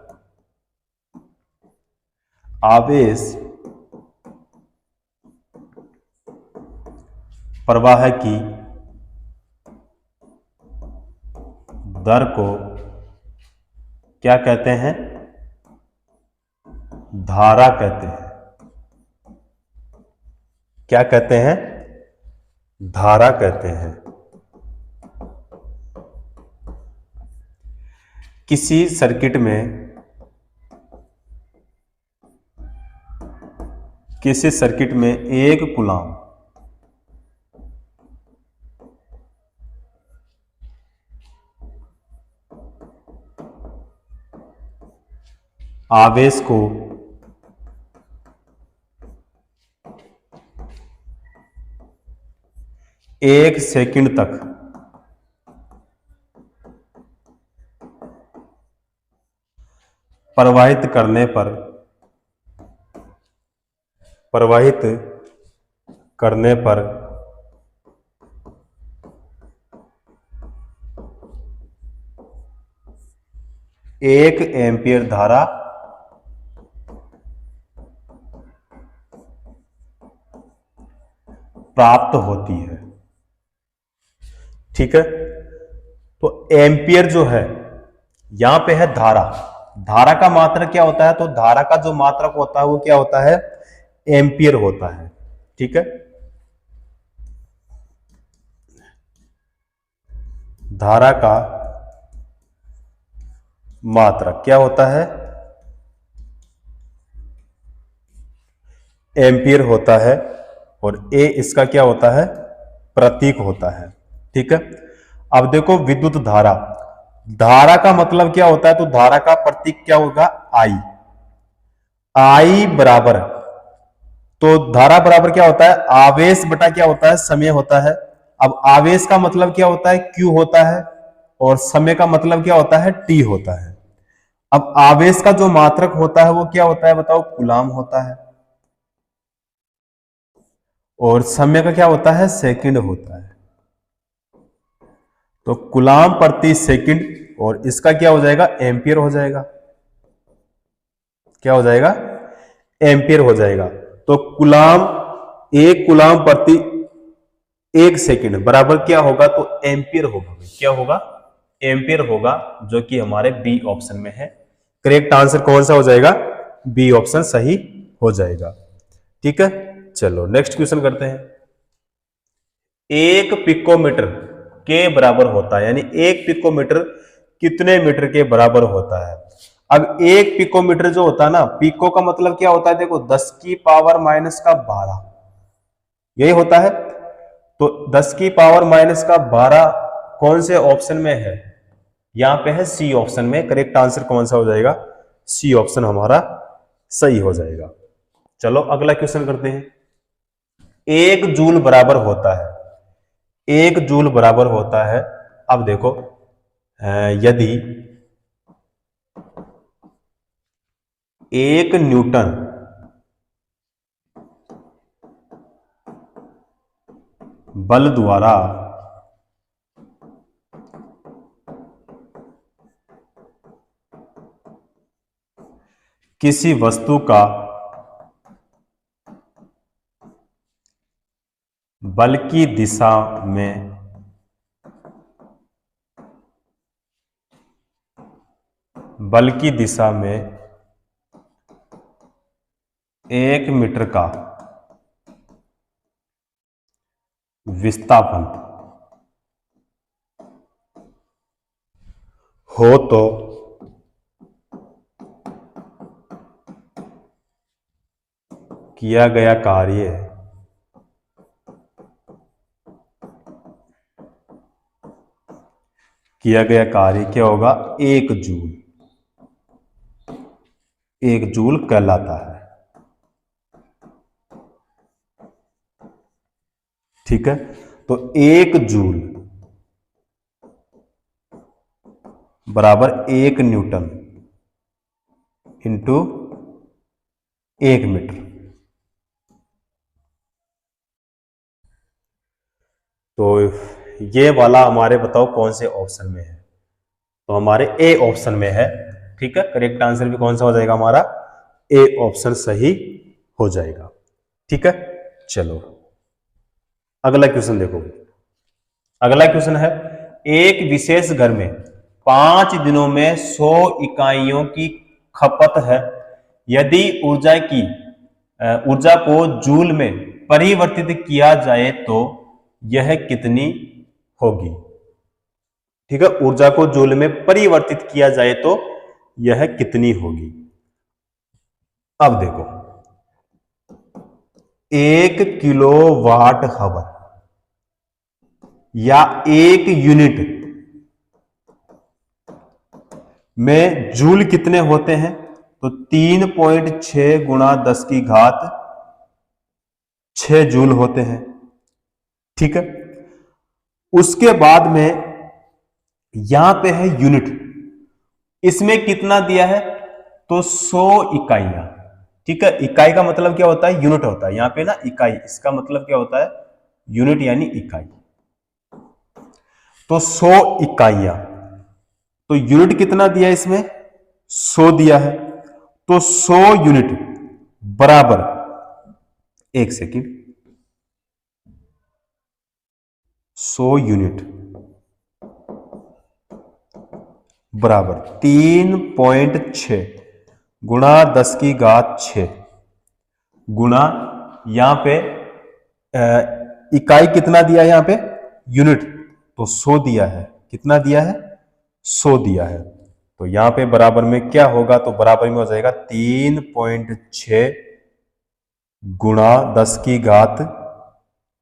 आवेश प्रवाह की दर को क्या कहते हैं? धारा कहते हैं। क्या कहते हैं? धारा कहते हैं। किसी सर्किट में एक कूलाम आवेश को एक सेकंड तक प्रवाहित करने पर एक एम्पीयर धारा प्राप्त होती है। ठीक है, तो एम्पियर जो है यहां पे है धारा। धारा का मात्रक क्या होता है? तो धारा का जो मात्रक होता है वो क्या होता है? एम्पियर होता है। ठीक है, धारा का मात्रक क्या होता है? एम्पियर होता है, और ए इसका क्या होता है? प्रतीक होता है। ठीक है, अब देखो विद्युत धारा, धारा का मतलब क्या होता है? तो धारा का प्रतीक क्या होगा? आई। आई बराबर, तो धारा बराबर क्या होता है? आवेश बटा क्या होता है? समय होता है। अब आवेश का मतलब क्या होता है? क्यू होता है, और समय का मतलब क्या होता है? टी होता है। अब आवेश का जो मात्रक होता है वो क्या होता है? बताओ, कूलाम होता है, और समय का क्या होता है? सेकंड होता है। तो कूलाम प्रति सेकंड, और इसका क्या हो जाएगा? एम्पियर हो जाएगा। क्या हो जाएगा? एम्पियर हो जाएगा। तो एक कूलाम प्रति एक सेकंड बराबर क्या होगा? तो एम्पियर होगा। क्या होगा? एम्पियर होगा, जो कि हमारे बी ऑप्शन में है। करेक्ट आंसर कौन सा हो जाएगा? बी ऑप्शन सही हो जाएगा। ठीक है, चलो नेक्स्ट क्वेश्चन करते हैं। एक पिकोमीटर के बराबर होता है, यानी एक पिकोमीटर कितने मीटर के बराबर होता है? अब एक पिकोमीटर जो होता है ना, पिको का मतलब क्या होता है? देखो 10 की पावर माइनस का 12, यही होता है। तो 10 की पावर माइनस का 12 कौन से ऑप्शन में है? यहां पे है सी ऑप्शन में। करेक्ट आंसर कौन सा हो जाएगा? सी ऑप्शन हमारा सही हो जाएगा। चलो अगला क्वेश्चन करते हैं। एक जूल बराबर होता है, एक जूल बराबर होता है। अब देखो, यदि एक न्यूटन बल द्वारा किसी वस्तु का बल की दिशा में एक मीटर का विस्थापन हो, तो किया गया कार्य क्या होगा? एक जूल कहलाता है। ठीक है, तो एक जूल बराबर एक न्यूटन इंटू एक मीटर। तो ये वाला हमारे बताओ कौन से ऑप्शन में है? तो हमारे ए ऑप्शन में है। ठीक है, करेक्ट आंसर भी कौन सा हो जाएगा? हमारा ए ऑप्शन सही हो जाएगा। ठीक है, चलो अगला क्वेश्चन देखो। अगला क्वेश्चन है, एक विशेष घर में 5 दिनों में 100 इकाइयों की खपत है, यदि ऊर्जा को जूल में परिवर्तित किया जाए तो यह कितनी होगी। ठीक है, ऊर्जा को जूल में परिवर्तित किया जाए तो यह कितनी होगी। अब देखो, 1 किलोवाट हावर या 1 यूनिट में जूल कितने होते हैं, तो 3.6 गुणा 10 की घात 6 जूल होते हैं। ठीक है, उसके बाद में यहां पे है यूनिट, इसमें कितना दिया है, तो 100 इकाइयां। ठीक है, इकाई का मतलब क्या होता है, यूनिट होता है, यहां पे ना इकाई, इसका मतलब क्या होता है, यूनिट यानी इकाई। तो 100 इकाइयां, तो यूनिट कितना दिया है इसमें, 100 दिया है, तो 100 यूनिट बराबर, एक सेकंड, 100 यूनिट बराबर 3.6 गुणा 10 की घात 6 गुणा, यहां पे इकाई कितना दिया है, यहां पे यूनिट, तो 100 दिया है, कितना दिया है, 100 दिया है, तो यहां पे बराबर में क्या होगा, तो बराबर में हो जाएगा 3.6 गुणा 10 की घात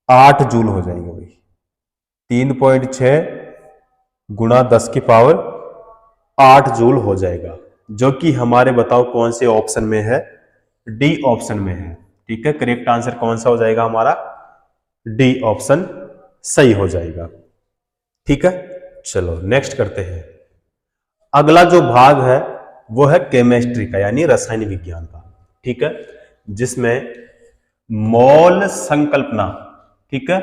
8 जूल हो जाएगा भाई। 3.6 गुणा 10 की पावर 8 जूल हो जाएगा, जो कि हमारे बताओ कौन से ऑप्शन में है, डी ऑप्शन में है। ठीक है, करेक्ट आंसर कौन सा हो जाएगा हमारा, डी ऑप्शन सही हो जाएगा। ठीक है, चलो नेक्स्ट करते हैं। अगला जो भाग है वो है केमिस्ट्री का, यानी रसायन विज्ञान का। ठीक है, जिसमें मोल संकल्पना, ठीक है,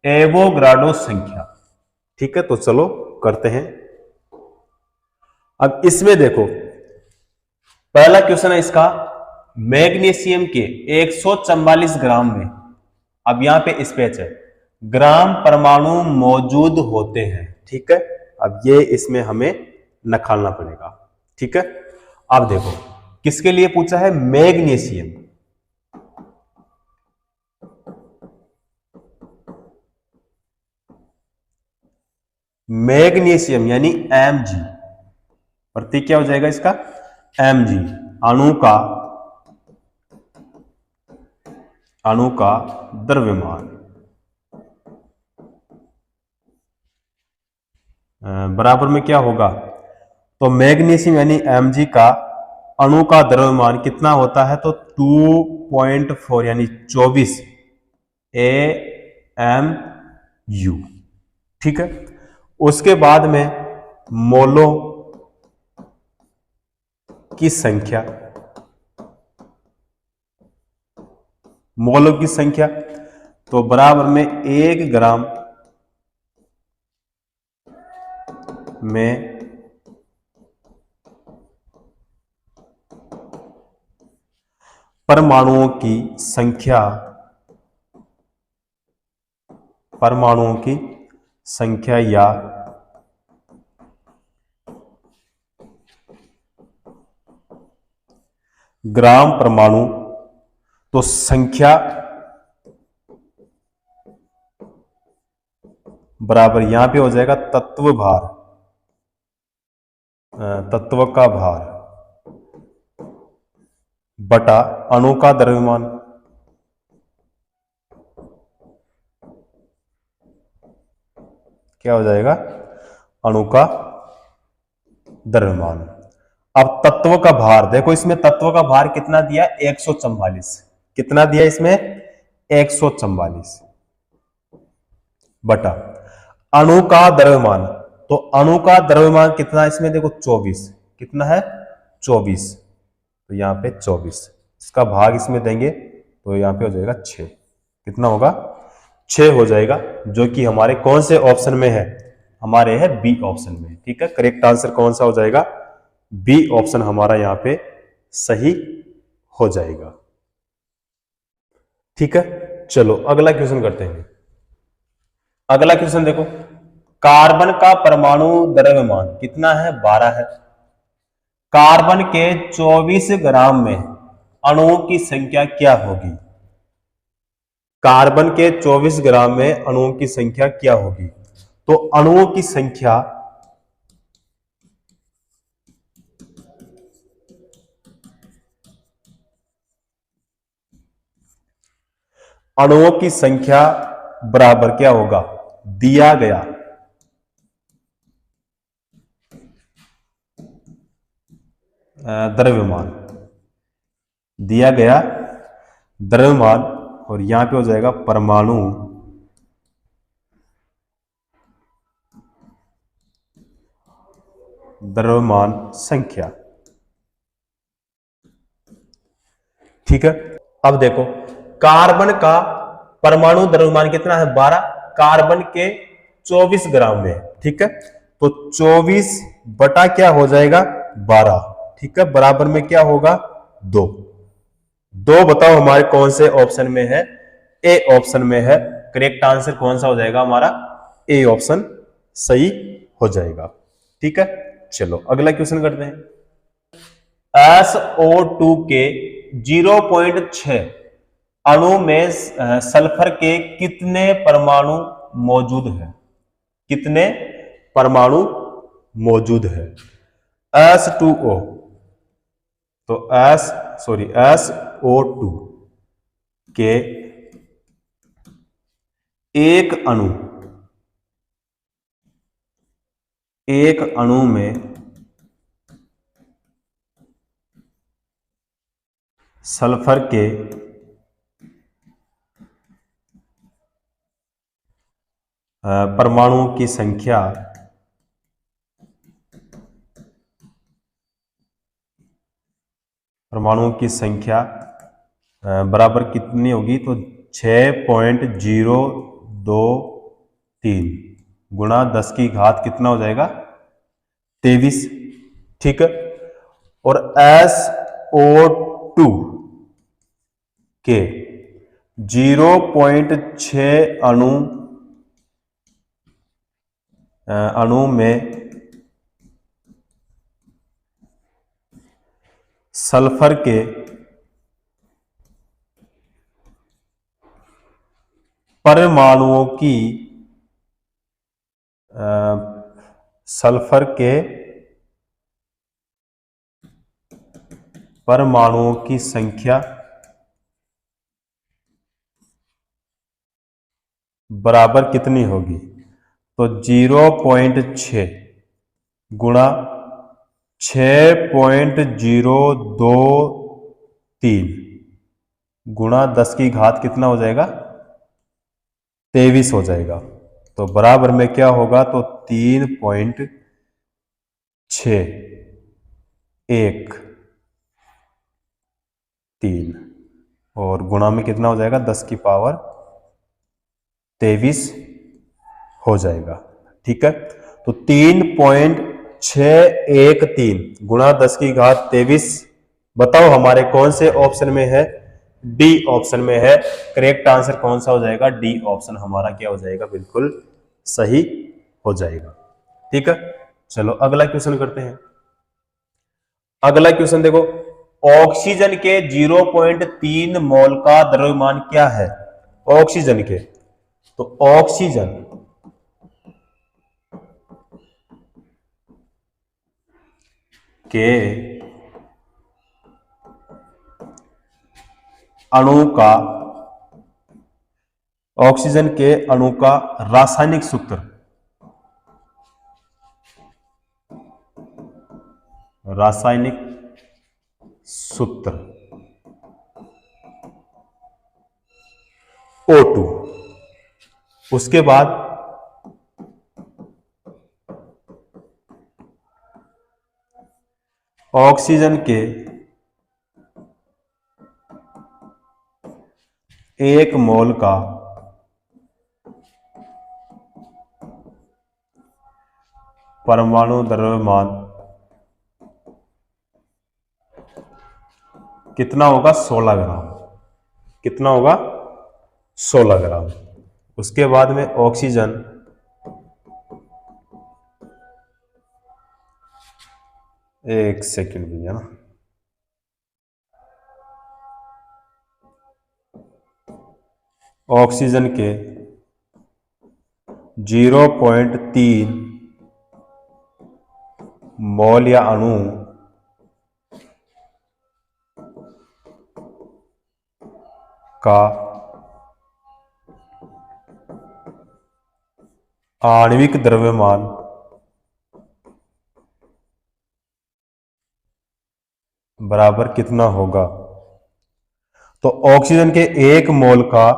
एवोगाड्रो संख्या। ठीक है, तो चलो करते हैं। अब इसमें देखो, पहला क्वेश्चन है इसका, मैग्नीशियम के 144 ग्राम में, अब यहां पे स्पेस है, ग्राम परमाणु मौजूद होते हैं। ठीक है, अब ये इसमें हमें निकालना पड़ेगा। ठीक है, अब देखो किसके लिए पूछा है, मैग्नीशियम, मैग्नीशियम यानी Mg, प्रतीक क्या हो जाएगा इसका, Mg, अणु का द्रव्यमान बराबर में क्या होगा, तो मैग्नीशियम यानी Mg का अणु का द्रव्यमान कितना होता है, तो 2.4 यानी 24 AMU। ठीक है, उसके बाद में मोलों की संख्या, मोलों की संख्या, तो बराबर में 1 ग्राम में परमाणुओं की संख्या, परमाणुओं की संख्या या ग्राम परमाणु, तो संख्या बराबर यहां पे हो जाएगा तत्व भार, तत्व का भार बटा अणु का द्रव्यमान। क्या हो जाएगा, अणु का द्रव्यमान। अब तत्व का भार देखो, इसमें तत्व का भार कितना दिया, 144, कितना दिया इसमें, 144 बटा अणु का द्रव्यमान, तो अणु का द्रव्यमान कितना इसमें देखो 24, कितना है 24, तो यहां पे 24, इसका भाग इसमें देंगे तो यहां पे हो जाएगा 6, कितना होगा 6 हो जाएगा, जो कि हमारे कौन से ऑप्शन में है, हमारे है बी ऑप्शन में। ठीक है, करेक्ट आंसर कौन सा हो जाएगा, बी ऑप्शन हमारा यहां पे सही हो जाएगा। ठीक है, चलो अगला क्वेश्चन करते हैं। अगला क्वेश्चन देखो, कार्बन का परमाणु द्रव्यमान कितना है, 12 है। कार्बन के 24 ग्राम में अणुओं की संख्या क्या होगी? कार्बन के 24 ग्राम में अणुओं की संख्या क्या होगी? तो अणुओं की संख्या बराबर क्या होगा? दिया गया द्रव्यमान, दिया गया द्रव्यमान, और यहां पे हो जाएगा परमाणु द्रव्यमान संख्या। ठीक है, अब देखो कार्बन का परमाणु द्रव्यमान कितना है? 12। कार्बन के 24 ग्राम में, ठीक है, तो 24 बटा क्या हो जाएगा? 12। ठीक है, बराबर में क्या होगा? 2। बताओ हमारे कौन से ऑप्शन में है? ए ऑप्शन में है। करेक्ट आंसर कौन सा हो जाएगा हमारा? ए ऑप्शन सही हो जाएगा। ठीक है, चलो अगला क्वेश्चन करते हैं। SO2 के 0.6 अणु में सल्फर के कितने परमाणु मौजूद है? कितने परमाणु मौजूद है? S2O, तो SO2 के एक अणु में सल्फर के परमाणुओं की संख्या बराबर कितनी होगी? तो 6.023 गुणा 10 की घात कितना हो जाएगा? 23। ठीक है, और SO2 के 0.6 अणु में सल्फर के परमाणुओं की संख्या बराबर कितनी होगी? तो 0.6 गुणा 6.023 गुणा 10 की घात कितना हो जाएगा? 23 हो जाएगा। तो बराबर में क्या होगा? तो 3.613 और गुणा में कितना हो जाएगा? 10 की पावर 23 हो जाएगा। ठीक है, तो 3.613 गुणा 10 की घात 23, बताओ हमारे कौन से ऑप्शन में है? डी ऑप्शन में है। करेक्ट आंसर कौन सा हो जाएगा? डी ऑप्शन हमारा क्या हो जाएगा? बिल्कुल सही हो जाएगा। ठीक है, चलो अगला क्वेश्चन करते हैं। अगला क्वेश्चन देखो, ऑक्सीजन के 0.3 मोल का द्रव्यमान क्या है? ऑक्सीजन के, तो ऑक्सीजन के अणु का रासायनिक सूत्र, O2। उसके बाद ऑक्सीजन के 1 मोल का परमाणु द्रव्यमान कितना होगा? 16 ग्राम। कितना होगा? 16 ग्राम। उसके बाद में ऑक्सीजन एक सेकंड भैया ना, ऑक्सीजन के 0.3 मोल या अणु का आणविक द्रव्यमान बराबर कितना होगा। तो ऑक्सीजन के 1 मोल का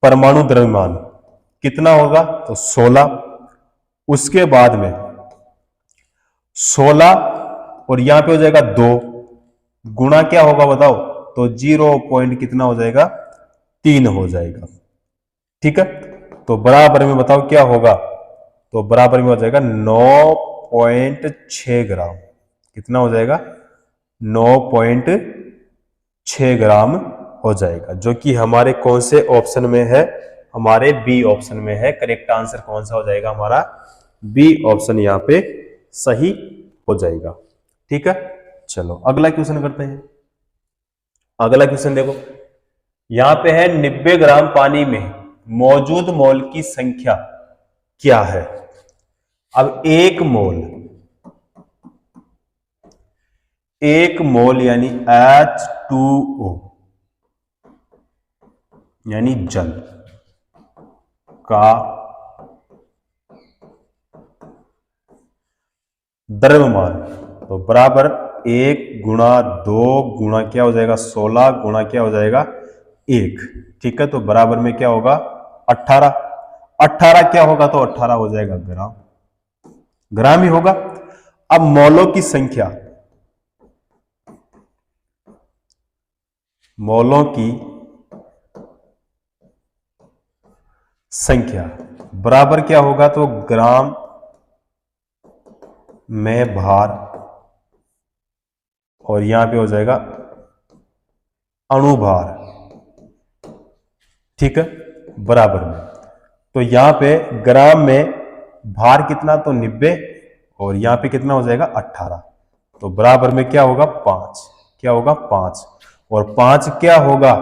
परमाणु द्रव्यमान कितना होगा, तो 16। उसके बाद में 16 और यहां पे हो जाएगा 2, गुणा क्या होगा बताओ, तो 0 पॉइंट कितना हो जाएगा, 3 हो जाएगा। ठीक है, तो बराबर में बताओ क्या होगा, तो बराबर में हो जाएगा 9.6 ग्राम। कितना हो जाएगा, 9.6 ग्राम हो जाएगा, जो कि हमारे कौन से ऑप्शन में है, हमारे बी ऑप्शन में है। करेक्ट आंसर कौन सा हो जाएगा हमारा, बी ऑप्शन यहां पे सही हो जाएगा। ठीक है, चलो अगला क्वेश्चन करते हैं। अगला क्वेश्चन देखो, यहां पे है 90 ग्राम पानी में मौजूद मोल की संख्या क्या है। अब एक मोल यानी H2O यानी जल का द्रव्यमान, तो बराबर 1 × 2 गुणा क्या हो जाएगा, 16 गुणा क्या हो जाएगा 1। ठीक है, तो बराबर में क्या होगा 18। 18 क्या होगा, तो 18 हो जाएगा ग्राम, ग्राम ही होगा। अब मोलों की संख्या, मोलों की संख्या बराबर क्या होगा, तो ग्राम में भार और यहां पे हो जाएगा अणुभार। ठीक है, बराबर में, तो यहां पे ग्राम में भार कितना, तो 90 और यहां पे कितना हो जाएगा 18, तो बराबर में क्या होगा 5। क्या होगा 5, और 5 क्या होगा,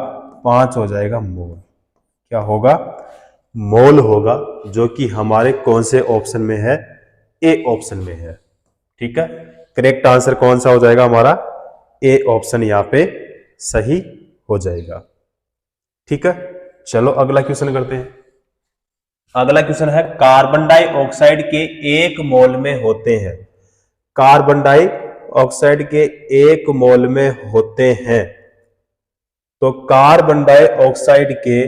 5 हो जाएगा मोल। क्या होगा, मोल होगा, जो कि हमारे कौन से ऑप्शन में है, ए ऑप्शन में है। ठीक है, करेक्ट आंसर कौन सा हो जाएगा हमारा, ए ऑप्शन यहां पे सही हो जाएगा। ठीक है, चलो अगला क्वेश्चन करते हैं। अगला क्वेश्चन है, कार्बन डाइऑक्साइड के 1 मोल में होते हैं, कार्बन डाइऑक्साइड के 1 मोल में होते हैं, तो कार्बन डाइऑक्साइड के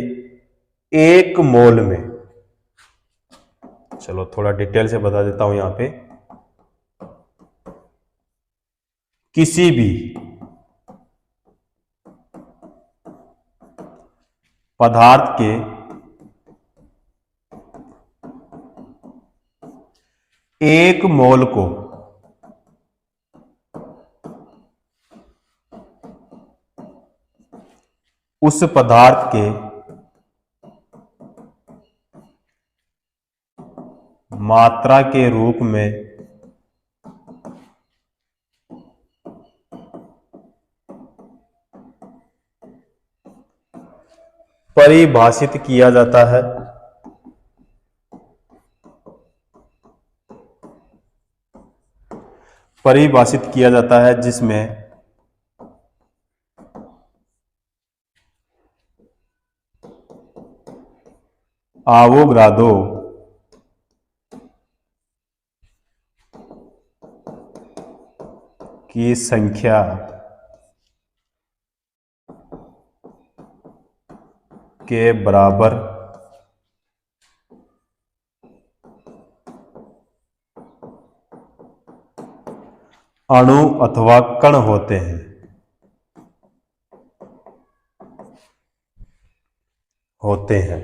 1 मोल में, चलो थोड़ा डिटेल से बता देता हूं, यहां पे किसी भी पदार्थ के 1 मोल को उस पदार्थ के मात्रा के रूप में परिभाषित किया जाता है, परिभाषित किया जाता है, जिसमें आवोगाद्रो की संख्या के बराबर अणु अथवा कण होते हैं, होते हैं।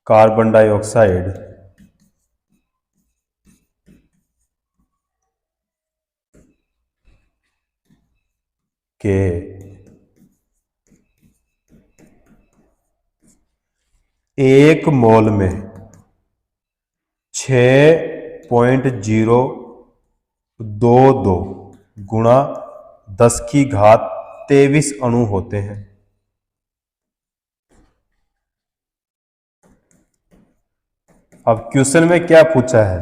कार्बन डाइऑक्साइड के एक मोल में 6.022 गुणा 10⁻23 अणु होते हैं। अब क्वेश्चन में क्या पूछा है?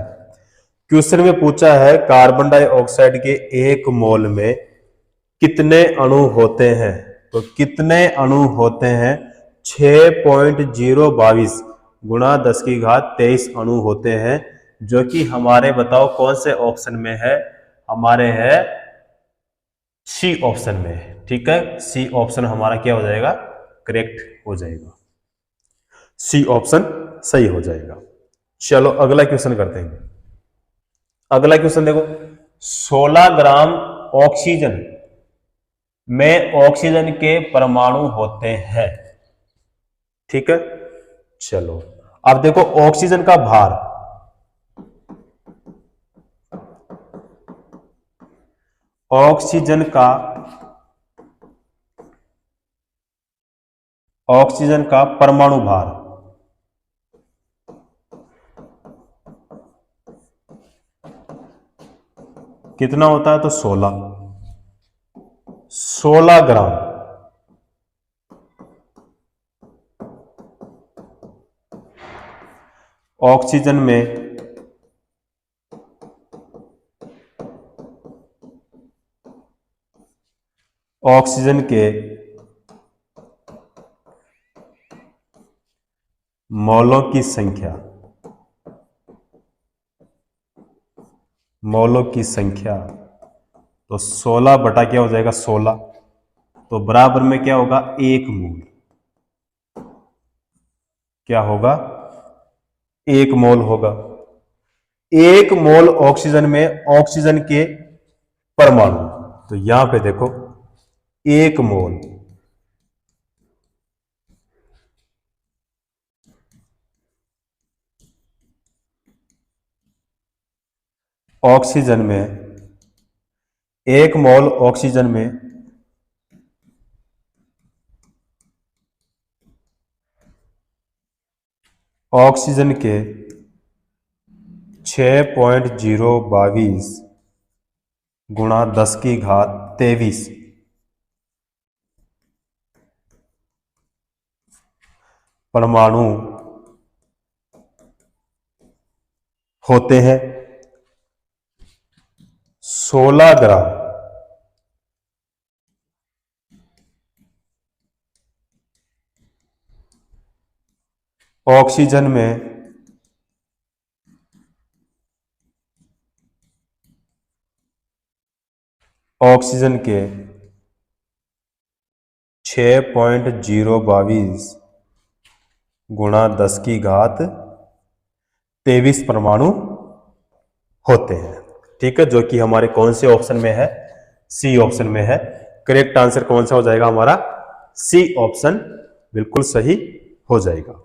क्वेश्चन में पूछा है कार्बन डाइऑक्साइड के एक मोल में कितने अणु होते हैं। तो कितने अणु होते हैं? 6.022 गुणा 10⁻23 अणु होते हैं, जो कि हमारे बताओ कौन से ऑप्शन में है? हमारे है सी ऑप्शन में है। ठीक है, सी ऑप्शन हमारा क्या हो जाएगा? करेक्ट हो जाएगा, सी ऑप्शन सही हो जाएगा। चलो अगला क्वेश्चन करते हैं। अगला क्वेश्चन देखो, 16 ग्राम ऑक्सीजन में ऑक्सीजन के परमाणु होते हैं। ठीक है, चलो अब देखो ऑक्सीजन का भार, ऑक्सीजन का परमाणु भार कितना होता है? तो 16 ग्राम। ऑक्सीजन में ऑक्सीजन के मॉलों की संख्या, तो 16 बटा क्या हो जाएगा? 16, तो बराबर में क्या होगा? 1 मोल। क्या होगा? 1 मोल होगा। 1 मोल ऑक्सीजन में ऑक्सीजन के परमाणु, तो यहां पे देखो 1 मोल ऑक्सीजन में, 1 मोल ऑक्सीजन में ऑक्सीजन के 6.022 गुणा 10⁻23 परमाणु होते हैं। 16 ग्राम ऑक्सीजन में ऑक्सीजन के 6.022 गुणा 10⁻23 परमाणु होते हैं। ठीक है, जो कि हमारे कौन से ऑप्शन में है? सी ऑप्शन में है। करेक्ट आंसर कौन सा हो जाएगा? हमारा सी ऑप्शन बिल्कुल सही हो जाएगा।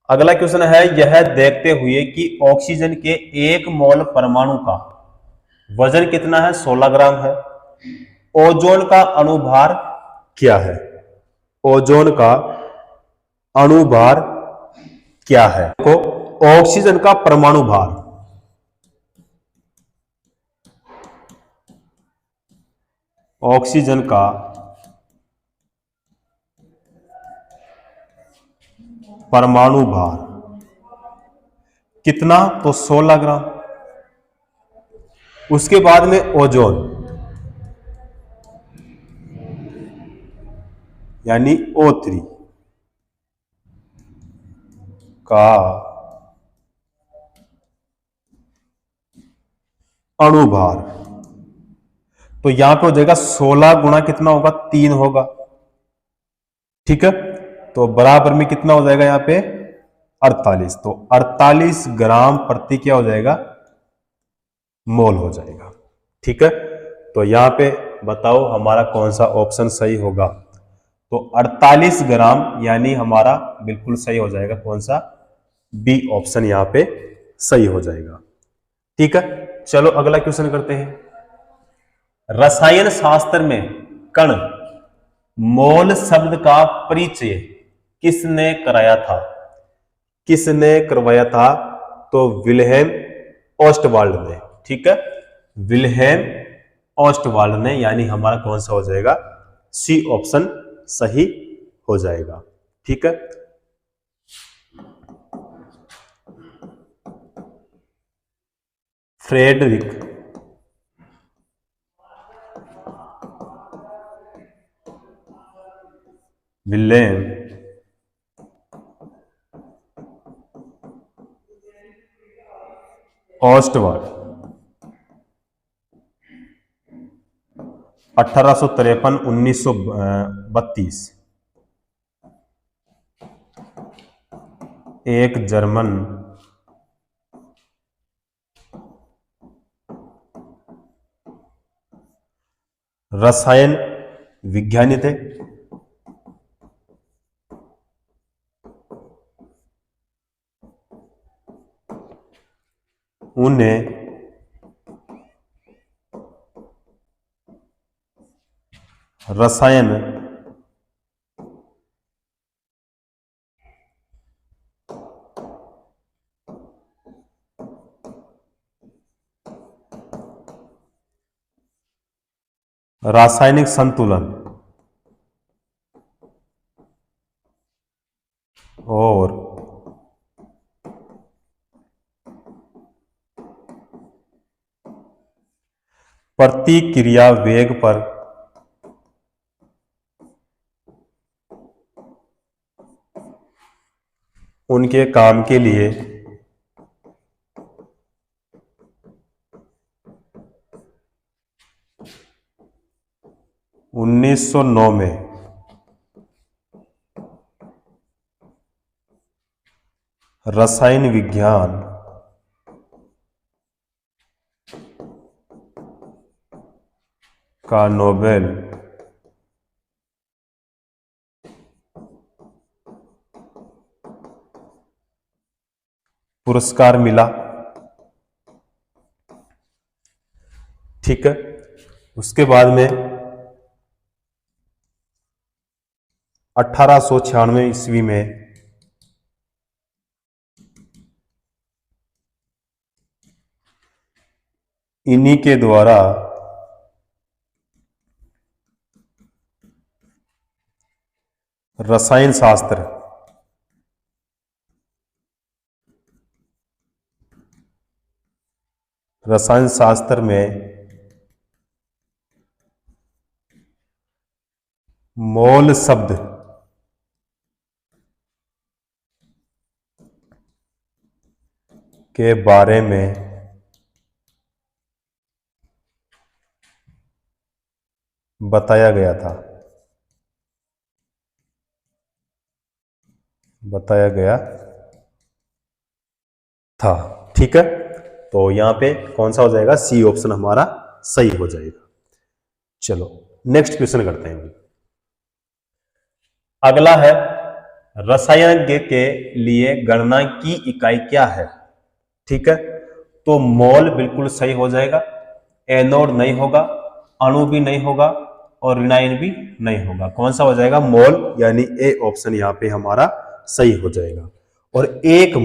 अगला क्वेश्चन है, यह देखते हुए कि ऑक्सीजन के 1 मोल परमाणु का वजन कितना है? 16 ग्राम है। ओजोन का अणुभार क्या है? ओजोन का अणुभार क्या है? तो ऑक्सीजन का परमाणु भार, ऑक्सीजन का परमाणु भार कितना? तो 16 ग्राम। उसके बाद में ओजोन यानी O3 का अणुभार, तो यहां पे हो जाएगा 16 गुणा कितना होगा? 3 होगा। ठीक है, तो बराबर में कितना हो जाएगा? यहां पे 48, तो 48 ग्राम प्रति क्या हो जाएगा? मोल हो जाएगा। ठीक है, तो यहां पे बताओ हमारा कौन सा ऑप्शन सही होगा? तो 48 ग्राम यानी हमारा बिल्कुल सही हो जाएगा कौन सा? बी ऑप्शन यहां पे सही हो जाएगा। ठीक है, चलो अगला क्वेश्चन करते हैं। रसायन शास्त्र में कण मोल शब्द का परिचय किसने कराया था? किसने करवाया था? तो विल्हेम ऑस्टवाल्ड ने। ठीक है, विल्हेम ऑस्टवाल्ड ने, यानी हमारा कौन सा हो जाएगा? सी ऑप्शन सही हो जाएगा। ठीक है, फ्रेडरिक विल्हेम ऑस्टवाल्ड 1853-1932, एक जर्मन रसायन विज्ञानी थे। उन्हें रसायन रासायनिक संतुलन और प्रतिक्रिया वेग पर उनके काम के लिए 1909 में रसायन विज्ञान का नोबेल पुरस्कार मिला। ठीक है, उसके बाद में 1896 ईस्वी में इन्हीं के द्वारा रसायन शास्त्र में मोल शब्द के बारे में बताया गया था। ठीक है, तो यहां पे कौन सा हो जाएगा? सी ऑप्शन हमारा सही हो जाएगा। चलो नेक्स्ट क्वेश्चन करते हैं। अगला है, रसायन के लिए गणना की इकाई क्या है? ठीक है, तो मोल बिल्कुल सही हो जाएगा, एनोड नहीं होगा, अणु भी नहीं होगा और ऋणायन भी नहीं होगा। कौन सा हो जाएगा? मोल, यानी ए ऑप्शन यहां पे हमारा सही हो जाएगा। और एक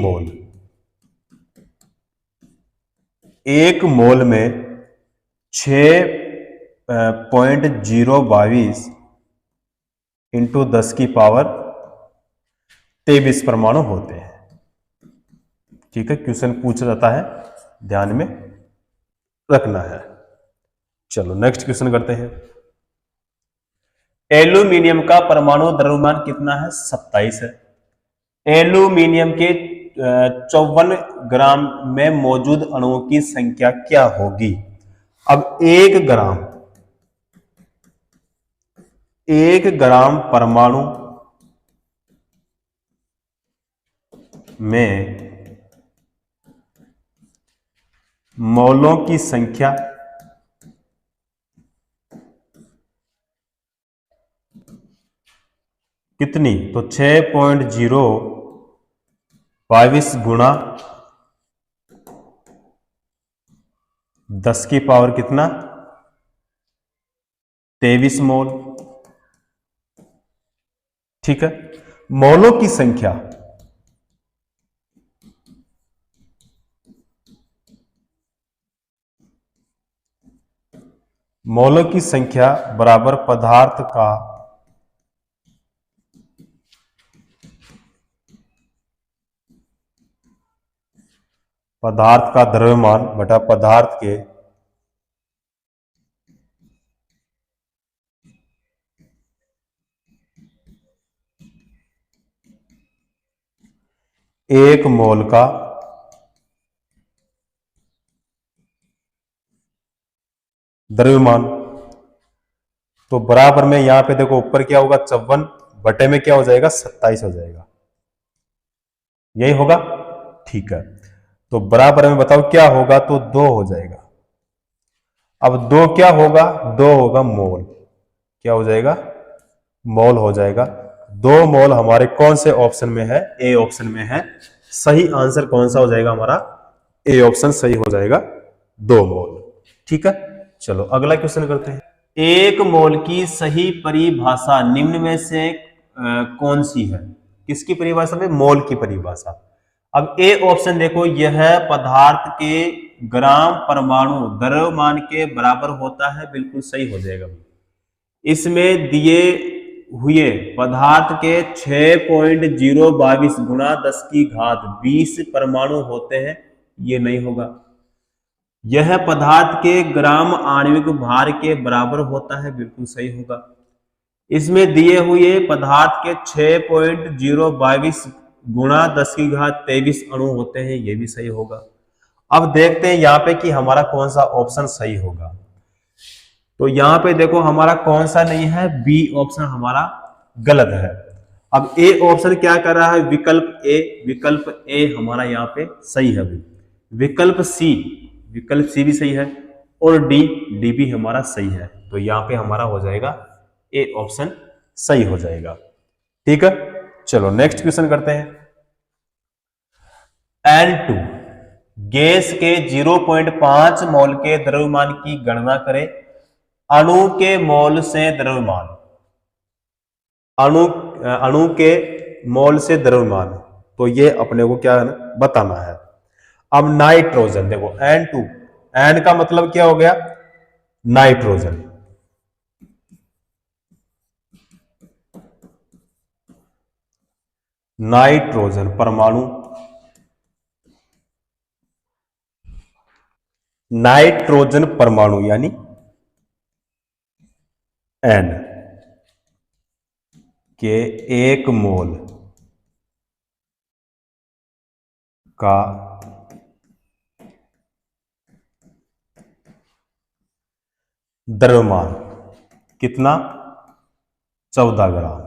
मोल में 6.022 इंटू 10⁻23 परमाणु होते हैं। ठीक है, क्वेश्चन पूछ जाता है, ध्यान में रखना है। चलो नेक्स्ट क्वेश्चन करते हैं। एल्यूमिनियम का परमाणु द्रव्यमान कितना है? 27 है। एल्यूमिनियम के 54 ग्राम में मौजूद अणुओं की संख्या क्या होगी? अब 1 ग्राम परमाणु में मौलों की संख्या कितनी? तो 6.022 गुणा 10 की पावर कितना? 23 मोल। ठीक है, मौलों की संख्या बराबर पदार्थ का द्रव्यमान बटा पदार्थ के एक मोल का द्रव्यमान। तो बराबर में यहां पे देखो ऊपर क्या होगा 54 बटे में क्या हो जाएगा 27 हो जाएगा, यही होगा। ठीक है, तो बराबर में बताओ क्या होगा, तो 2 हो जाएगा। अब 2 क्या होगा, 2 होगा मोल, क्या हो जाएगा मोल हो जाएगा। 2 मोल हमारे कौन से ऑप्शन में है, ए ऑप्शन में है। सही आंसर कौन सा हो जाएगा हमारा, ए ऑप्शन सही हो जाएगा, 2 मोल। ठीक है, चलो अगला क्वेश्चन करते हैं। एक मोल की सही परिभाषा निम्न में से कौन सी है। किसकी परिभाषा में, मोल की परिभाषा। अब ए ऑप्शन देखो, यह पदार्थ के ग्राम परमाणु द्रव्यमान के बराबर होता है, बिल्कुल सही हो जाएगा। इसमें दिए हुए पदार्थ के 6.022 गुणा 10 की घात 20 परमाणु होते हैं, ये नहीं होगा। यह पदार्थ के ग्राम आणविक भार के बराबर होता है, बिल्कुल सही होगा। इसमें दिए हुए पदार्थ के 6.022 गुणा 10 की घात 23 अणु होते हैं, यह भी सही होगा। अब देखते हैं यहां पे कि हमारा कौन सा ऑप्शन सही होगा। तो यहां पे देखो हमारा कौन सा नहीं है, बी ऑप्शन हमारा गलत है। अब ए ऑप्शन क्या कर रहा है, विकल्प ए हमारा यहाँ पे सही है। विकल्प सी भी सही है, और डी भी हमारा सही है। तो यहाँ पे हमारा हो जाएगा ए ऑप्शन सही हो जाएगा। ठीक है, चलो नेक्स्ट क्वेश्चन करते हैं। N2 गैस के 0.5 मोल के द्रव्यमान की गणना करें। अणु के मोल से द्रव्यमान, अणु के मोल से द्रव्यमान, तो ये अपने को क्या बताना है। अब नाइट्रोजन देखो N2, N का मतलब क्या हो गया, नाइट्रोजन। नाइट्रोजन परमाणु, नाइट्रोजन परमाणु यानी N के 1 मोल का द्रव्यमान कितना, 14 ग्राम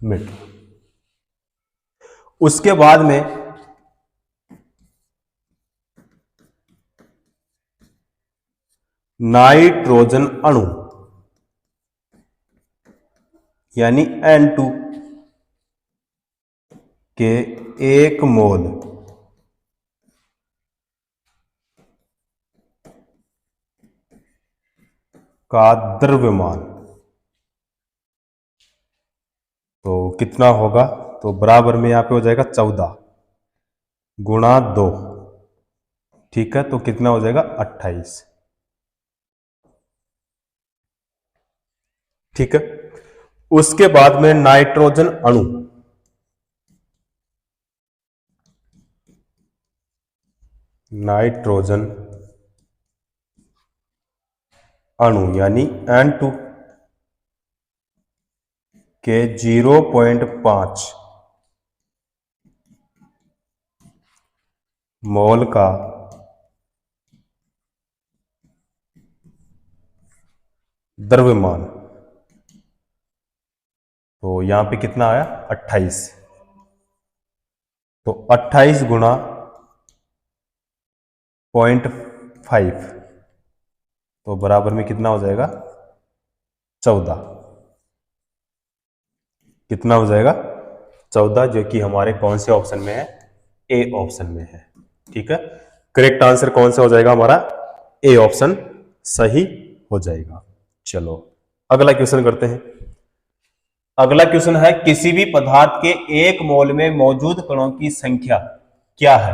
मीटर। उसके बाद में नाइट्रोजन अणु यानी N2 के 1 मोल का द्रव्यमान तो कितना होगा, तो बराबर में यहां पे हो जाएगा 14 गुणा 2। ठीक है, तो कितना हो जाएगा 28। ठीक है, उसके बाद में नाइट्रोजन अणु, नाइट्रोजन अणु यानी N2 के 0.5 मोल का द्रव्यमान, तो यहां पे कितना आया 28। तो 28 गुणा 0.5 तो बराबर में कितना हो जाएगा 14। कितना हो जाएगा 14, जो कि हमारे कौन से ऑप्शन में है, ए ऑप्शन में है। ठीक है, करेक्ट आंसर कौन सा हो जाएगा हमारा, ए ऑप्शन सही हो जाएगा। चलो अगला क्वेश्चन करते हैं। अगला क्वेश्चन है, किसी भी पदार्थ के एक मोल में मौजूद कणों की संख्या क्या है?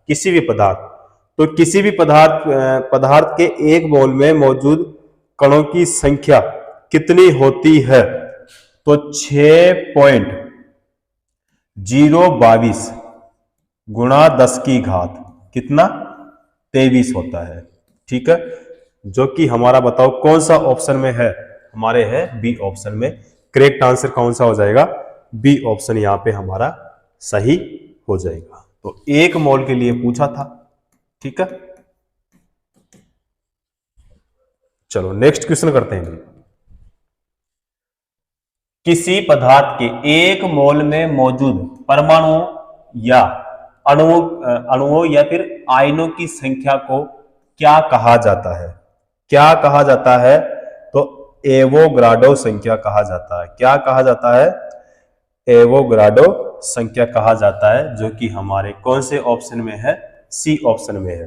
किसी भी पदार्थ, तो किसी भी पदार्थ के एक मोल में मौजूद कणों की संख्या कितनी होती है? तो 6.022 गुणा 10 की घात कितना? 23 होता है। ठीक है, जो कि हमारा बताओ कौन सा ऑप्शन में है? हमारे है बी ऑप्शन में। करेक्ट आंसर कौन सा हो जाएगा? बी ऑप्शन यहां पे हमारा सही हो जाएगा। तो एक मोल के लिए पूछा था। ठीक है, चलो नेक्स्ट क्वेश्चन करते हैं। किसी पदार्थ के एक मोल में मौजूद परमाणु या अणुओं या फिर आयनों की संख्या को क्या कहा जाता है? क्या कहा जाता है? तो एवोग्राडो संख्या कहा जाता है। क्या कहा जाता है? एवोग्राडो संख्या कहा जाता है, जो कि हमारे कौन से ऑप्शन में है? सी ऑप्शन में है।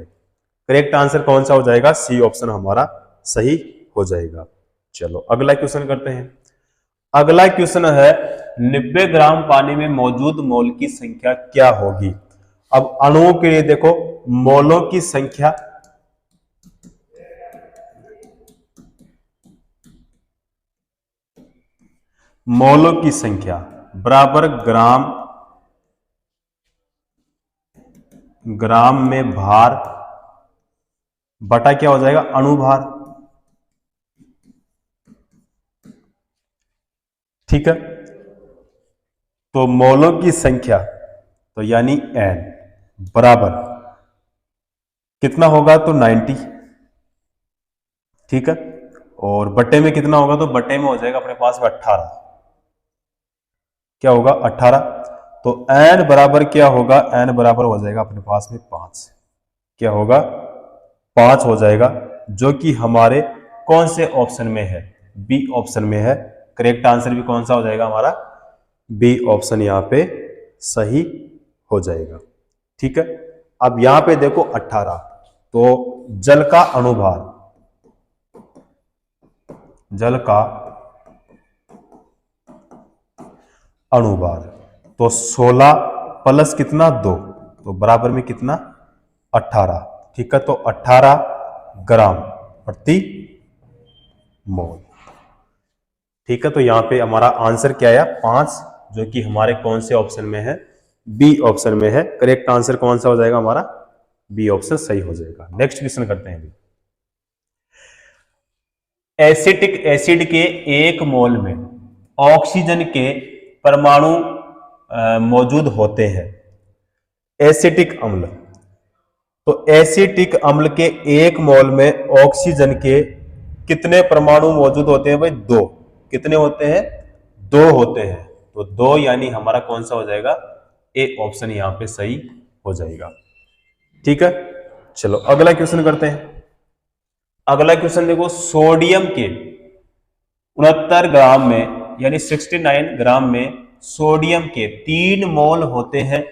करेक्ट आंसर कौन सा हो जाएगा? सी ऑप्शन हमारा सही हो जाएगा। चलो अगला क्वेश्चन करते हैं। अगला क्वेश्चन है, 90 ग्राम पानी में मौजूद मोल की संख्या क्या होगी? अब अणुओं के लिए देखो, मोलों की संख्या बराबर ग्राम में भार बटा क्या हो जाएगा? अणुभार। ठीक है, तो मोलों की संख्या तो यानी एन बराबर कितना होगा? तो 90। ठीक है, और बटे में कितना होगा? तो बटे में हो जाएगा अपने पास में 18। क्या होगा? 18। तो एन बराबर क्या होगा? एन बराबर हो जाएगा अपने पास में 5। क्या होगा? 5 हो जाएगा, जो कि हमारे कौन से ऑप्शन में है? बी ऑप्शन में है। करेक्ट आंसर भी कौन सा हो जाएगा हमारा? बी ऑप्शन यहां पे सही हो जाएगा। ठीक है, अब यहां पे देखो 18, तो जल का अणुभार, जल का अणुभार तो 16 प्लस कितना? 2, तो बराबर में कितना? 18। ठीक है, तो 18 ग्राम प्रति मोल। ठीक है, तो यहां पे हमारा आंसर क्या आया? 5, जो कि हमारे कौन से ऑप्शन में है? बी ऑप्शन में है। करेक्ट आंसर कौन सा हो जाएगा हमारा? बी ऑप्शन सही हो जाएगा। नेक्स्ट क्वेश्चन करते हैं। एसिटिक एसिड के एक मोल में ऑक्सीजन के परमाणु मौजूद होते हैं। एसिटिक अम्ल, तो एसिटिक अम्ल के एक मोल में ऑक्सीजन के कितने परमाणु मौजूद होते हैं? भाई 2। कितने होते हैं? 2 होते हैं। तो 2 यानी हमारा कौन सा हो जाएगा? ए ऑप्शन यहां पे सही हो जाएगा। ठीक है, चलो अगला क्वेश्चन करते हैं। अगला क्वेश्चन देखो, सोडियम के 69 ग्राम में यानी 69 ग्राम में सोडियम के 3 मोल होते हैं।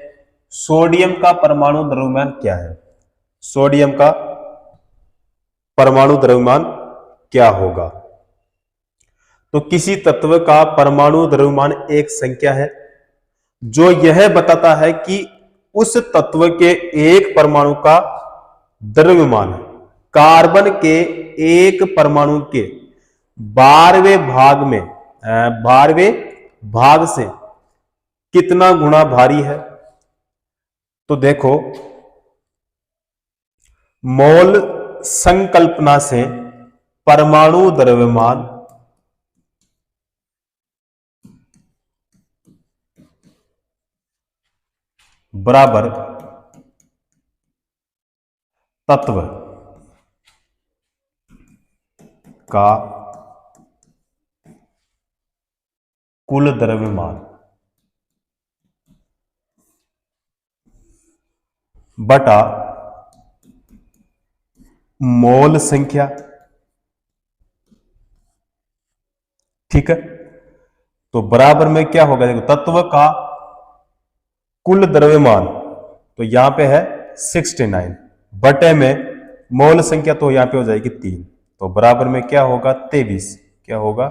सोडियम का परमाणु द्रव्यमान क्या है? सोडियम का परमाणु द्रव्यमान क्या होगा? तो किसी तत्व का परमाणु द्रव्यमान एक संख्या है जो यह बताता है कि उस तत्व के एक परमाणु का द्रव्यमान कार्बन के एक परमाणु के 12वें भाग से कितना गुना भारी है? तो देखो, मोल संकल्पना से परमाणु द्रव्यमान बराबर तत्व का कुल द्रव्यमान बटा मोल संख्या। ठीक है, तो बराबर में क्या होगा? देखो, तत्व का कुल द्रव्यमान तो यहां पे है 69 बटे में मोल संख्या तो यहां पे हो जाएगी 3, तो बराबर में क्या होगा? 23। क्या होगा?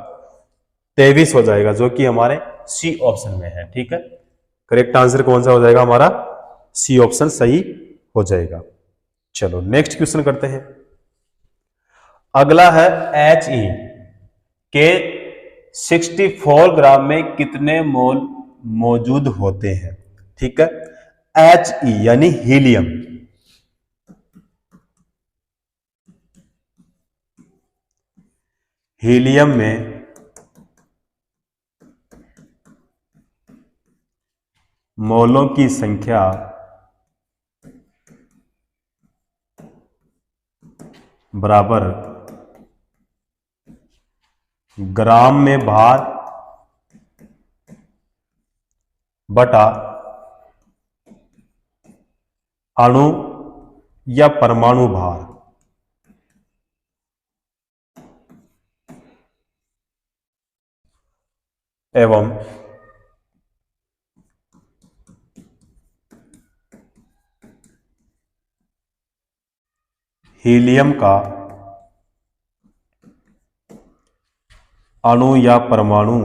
23 हो जाएगा, जो कि हमारे सी ऑप्शन में है। ठीक है, करेक्ट आंसर कौन सा हो जाएगा हमारा? सी ऑप्शन सही हो जाएगा। चलो नेक्स्ट क्वेश्चन करते हैं। अगला है He के 64 ग्राम में कितने मोल मौजूद होते हैं? ठीक है, He यानी हीलियम, हीलियम में मोलों की संख्या बराबर ग्राम में भार बटा अणु या परमाणु भार। एवं हीलियम का अणु या परमाणु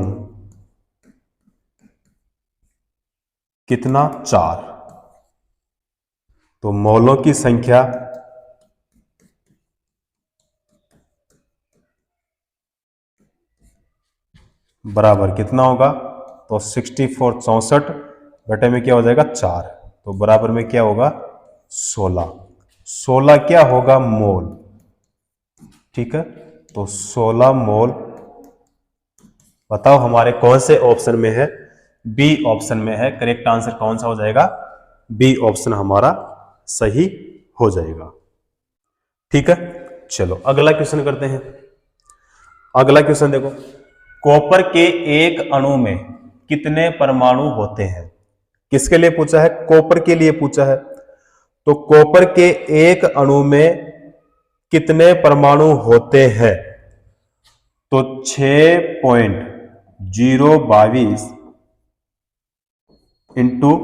कितना? 4। तो मोलों की संख्या बराबर कितना होगा? तो 64 64 बटे में क्या हो जाएगा? 4। तो बराबर में क्या होगा? 16। 16 क्या होगा? मोल। ठीक है, तो 16 मोल बताओ हमारे कौन से ऑप्शन में है? बी ऑप्शन में है। करेक्ट आंसर कौन सा हो जाएगा? बी ऑप्शन हमारा सही हो जाएगा। ठीक है, चलो अगला क्वेश्चन करते हैं। अगला क्वेश्चन देखो, कॉपर के एक अणु में कितने परमाणु होते हैं? किसके लिए पूछा है? कॉपर के लिए पूछा है। तो कॉपर के एक अणु में कितने परमाणु होते हैं? तो 6.022 इंटू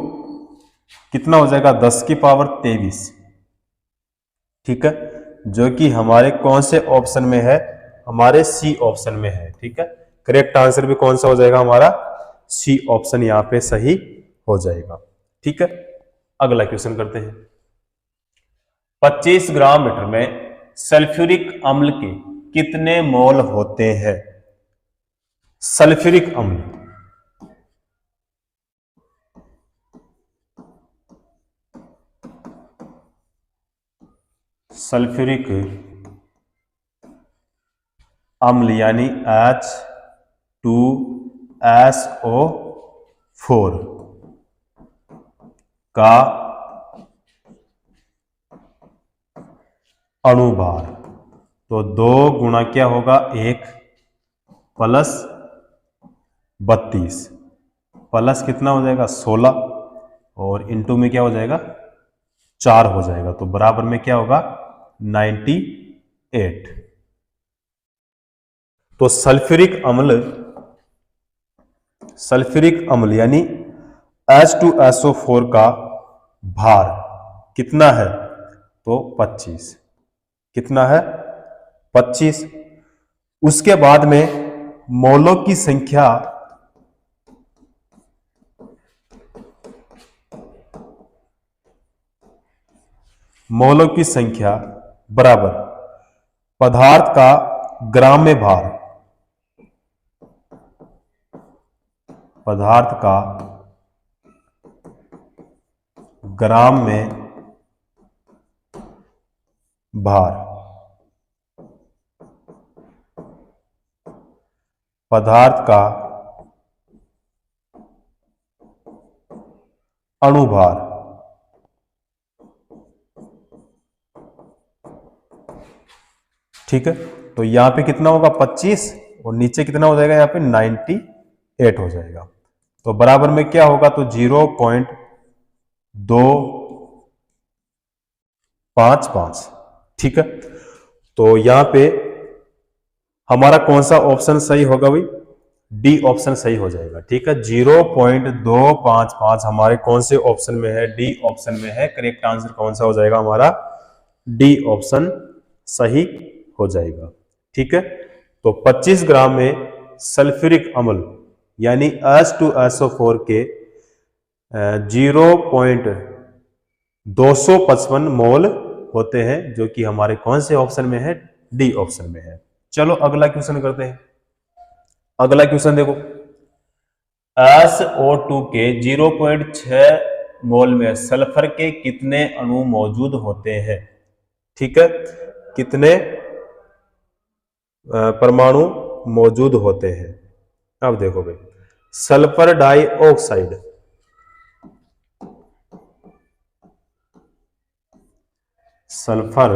कितना हो जाएगा? 10 की पावर 23। ठीक है, जो कि हमारे कौन से ऑप्शन में है? हमारे सी ऑप्शन में है। ठीक है, करेक्ट आंसर भी कौन सा हो जाएगा हमारा? सी ऑप्शन यहां पे सही हो जाएगा। ठीक है, अगला क्वेश्चन करते हैं। 25 ग्राम मीटर में सल्फ्यूरिक अम्ल के कितने मोल होते हैं? सल्फ्यूरिक अम्ल, सल्फ्यूरिक अम्ल यानी H2SO4 का अणुभार। तो 2 गुणा क्या होगा? 1 प्लस 32 प्लस कितना हो जाएगा? 16 और इंटू में क्या हो जाएगा? 4 हो जाएगा। तो बराबर में क्या होगा? 98। तो सल्फ्यूरिक अम्ल यानी H2SO4 का भार कितना है? तो 25। कितना है? 25। उसके बाद में मोलों की संख्या बराबर पदार्थ का ग्राम में भार, पदार्थ का ग्राम में भार, पदार्थ का अणुभार। ठीक है, तो यहां पे कितना होगा? 25 और नीचे कितना हो जाएगा? यहां पे 98 हो जाएगा। तो बराबर में क्या होगा? तो 0.255। ठीक है, तो यहां पे हमारा कौन सा ऑप्शन सही होगा भाई? डी ऑप्शन सही हो जाएगा। ठीक है, 0.255 हमारे कौन से ऑप्शन में है? डी ऑप्शन में है। करेक्ट आंसर कौन सा हो जाएगा हमारा? डी ऑप्शन सही हो जाएगा। ठीक है, तो 25 ग्राम में सल्फ्यूरिक अम्ल यानी H2SO4 के 0.255 मोल होते हैं, जो कि हमारे कौन से ऑप्शन में है? डी ऑप्शन में है। चलो अगला क्वेश्चन करते हैं। अगला क्वेश्चन देखो, SO2 के 0.6 मोल में सल्फर के कितने अणु मौजूद होते हैं? ठीक है, कितने परमाणु मौजूद होते हैं? अब देखो भाई, sulphur dioxide sulphur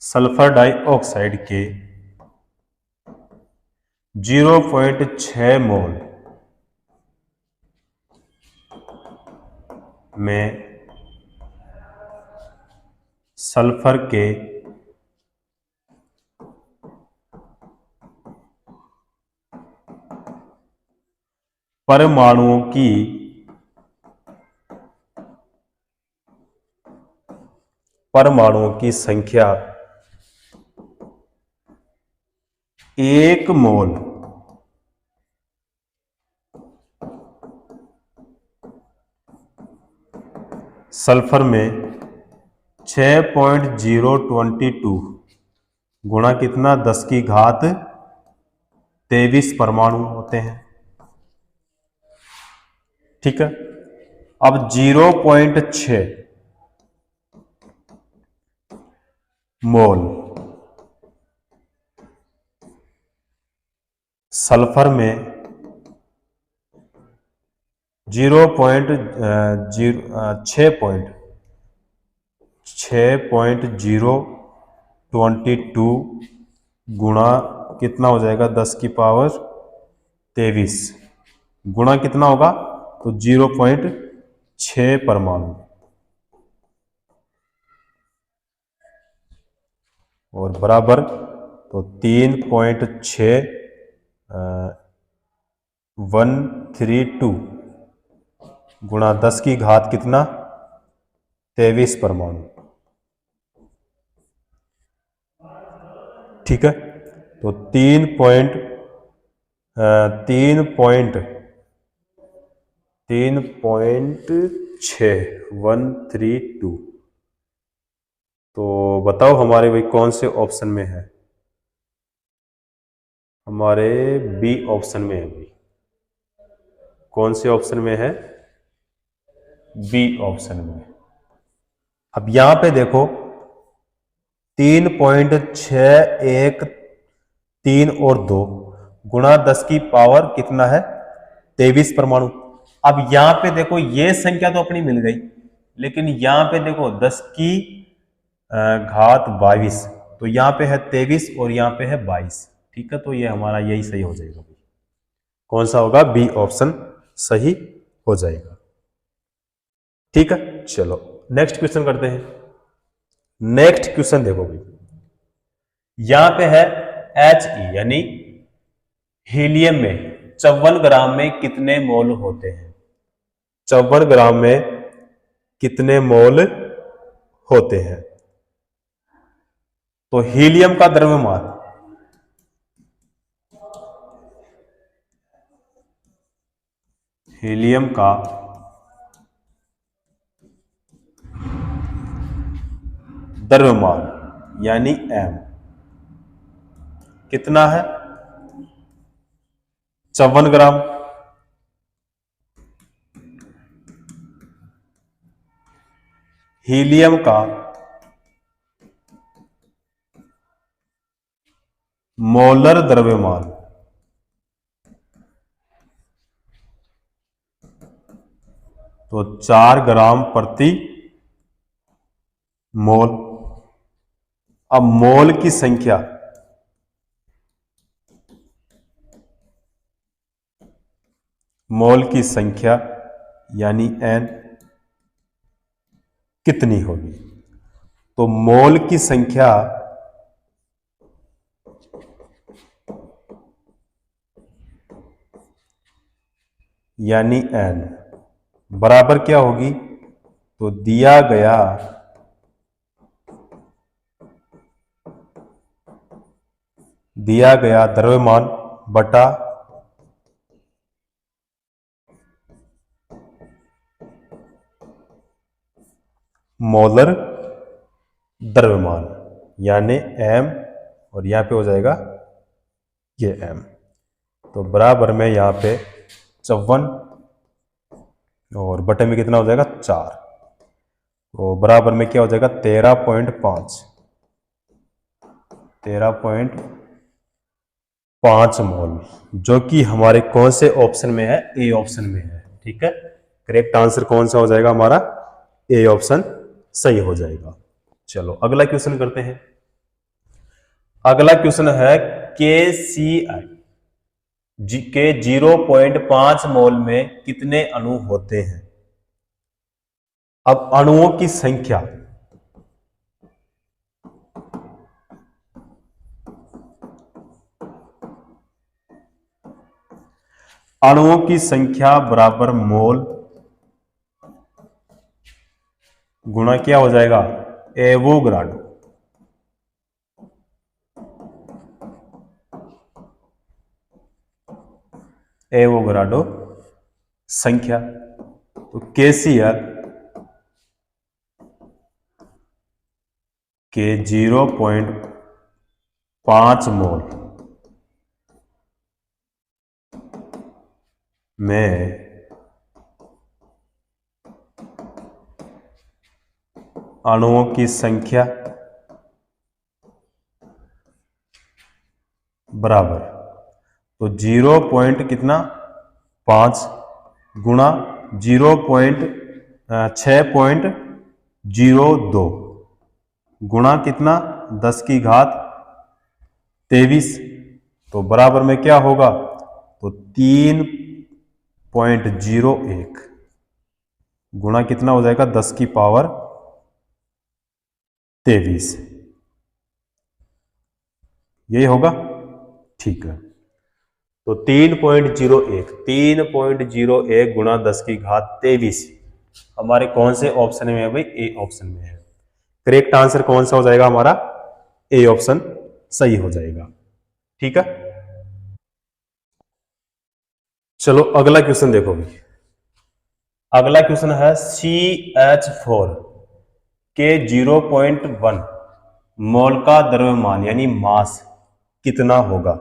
sulphur dioxide के 0.6 मोल में सल्फर के परमाणुओं की संख्या 1 मोल सल्फर में 6.022 गुणा कितना? 10 की घात 23 परमाणु होते हैं। ठीक है, अब 0.6 मोल सल्फर में 6.022 गुणा कितना हो जाएगा? 10 की पावर 23 गुणा कितना होगा? तो 0.6 परमाणु और बराबर तो 3.6132 गुणा 10 की घात कितना? 23 परमाणु। ठीक है, तो 3.6132 तो बताओ हमारे भाई कौन से ऑप्शन में है? हमारे बी ऑप्शन में है भाई। कौन से ऑप्शन में है? बी ऑप्शन में। अब यहां पे देखो 3.613 और 2 गुणा 10 की पावर कितना है? 23 परमाणु। अब यहां पे देखो ये संख्या तो अपनी मिल गई, लेकिन यहां पे देखो 10 की घात 22, तो यहां पे है 23 और यहां पे है 22। ठीक है, तो ये हमारा यही सही हो जाएगा। कौन सा होगा? बी ऑप्शन सही हो जाएगा। ठीक है, चलो नेक्स्ट क्वेश्चन करते हैं। नेक्स्ट क्वेश्चन देखो भाई, यहां पे है He यानी हीलियम में 54 ग्राम में कितने मोल होते हैं? 54 ग्राम में कितने मोल होते हैं? तो हीलियम का द्रव्यमान यानी m कितना है? 54 ग्राम। हीलियम का मोलर द्रव्यमान तो 4 ग्राम प्रति मोल। अब मोल की संख्या यानी n कितनी होगी? तो मोल की संख्या यानी n बराबर क्या होगी? तो दिया गया दिया गया द्रव्यमान बटा मोलर द्रव्यमान, यानी एम, और यहां पे हो जाएगा ये एम। तो बराबर में यहां पे 54 और बटे में कितना हो जाएगा 4, तो बराबर में क्या हो जाएगा 13.5, 13.5 मोल, जो कि हमारे कौन से ऑप्शन में है, ए ऑप्शन में है। ठीक है, करेक्ट आंसर कौन सा हो जाएगा हमारा, ए ऑप्शन सही हो जाएगा। चलो अगला क्वेश्चन करते हैं। अगला क्वेश्चन है के सी आई जी के 0.5 मोल में कितने अणु होते हैं। अब अणुओं की संख्या, अणुओं की संख्या बराबर मोल गुणा क्या हो जाएगा, एवोगाड्रो। एवोगाड्रो संख्या, तो केसीएल के 0.5 मोल में अणुओं की संख्या बराबर, तो 0. कितना 5 गुणा 6.02 गुणा कितना 10 की घात 23, तो बराबर में क्या होगा, तो 3.01 गुणा कितना हो जाएगा 10 की पावर 23, यही होगा। ठीक है, तो 3.01 गुणा 10 की घात 23 हमारे कौन से ऑप्शन में है भाई, ए ऑप्शन में है। करेक्ट आंसर कौन सा हो जाएगा हमारा, ए ऑप्शन सही हो जाएगा। ठीक है, चलो अगला क्वेश्चन देखो भाई। अगला क्वेश्चन है CH4 के 0.1 मोल का द्रव्यमान यानी मास कितना होगा,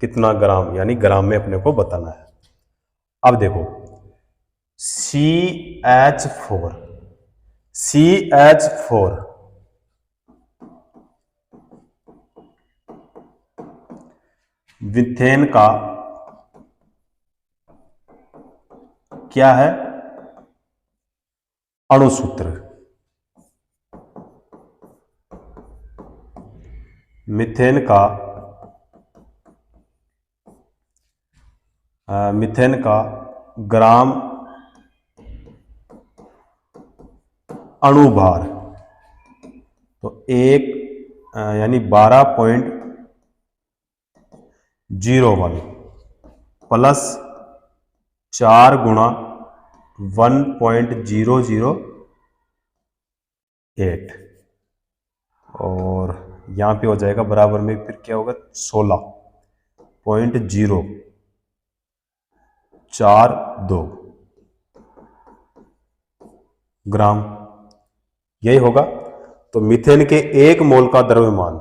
कितना ग्राम, यानी ग्राम में अपने को बताना है। अब देखो CH4, CH4 मीथेन का क्या है, अणुसूत्र। मीथेन का ग्राम अणुभार, तो एक यानी 12.01 प्लस 4 गुणा 1.008, और यहां पे हो जाएगा बराबर में फिर क्या होगा 16.042 ग्राम, यही होगा। तो मीथेन के 1 मोल का द्रव्यमान,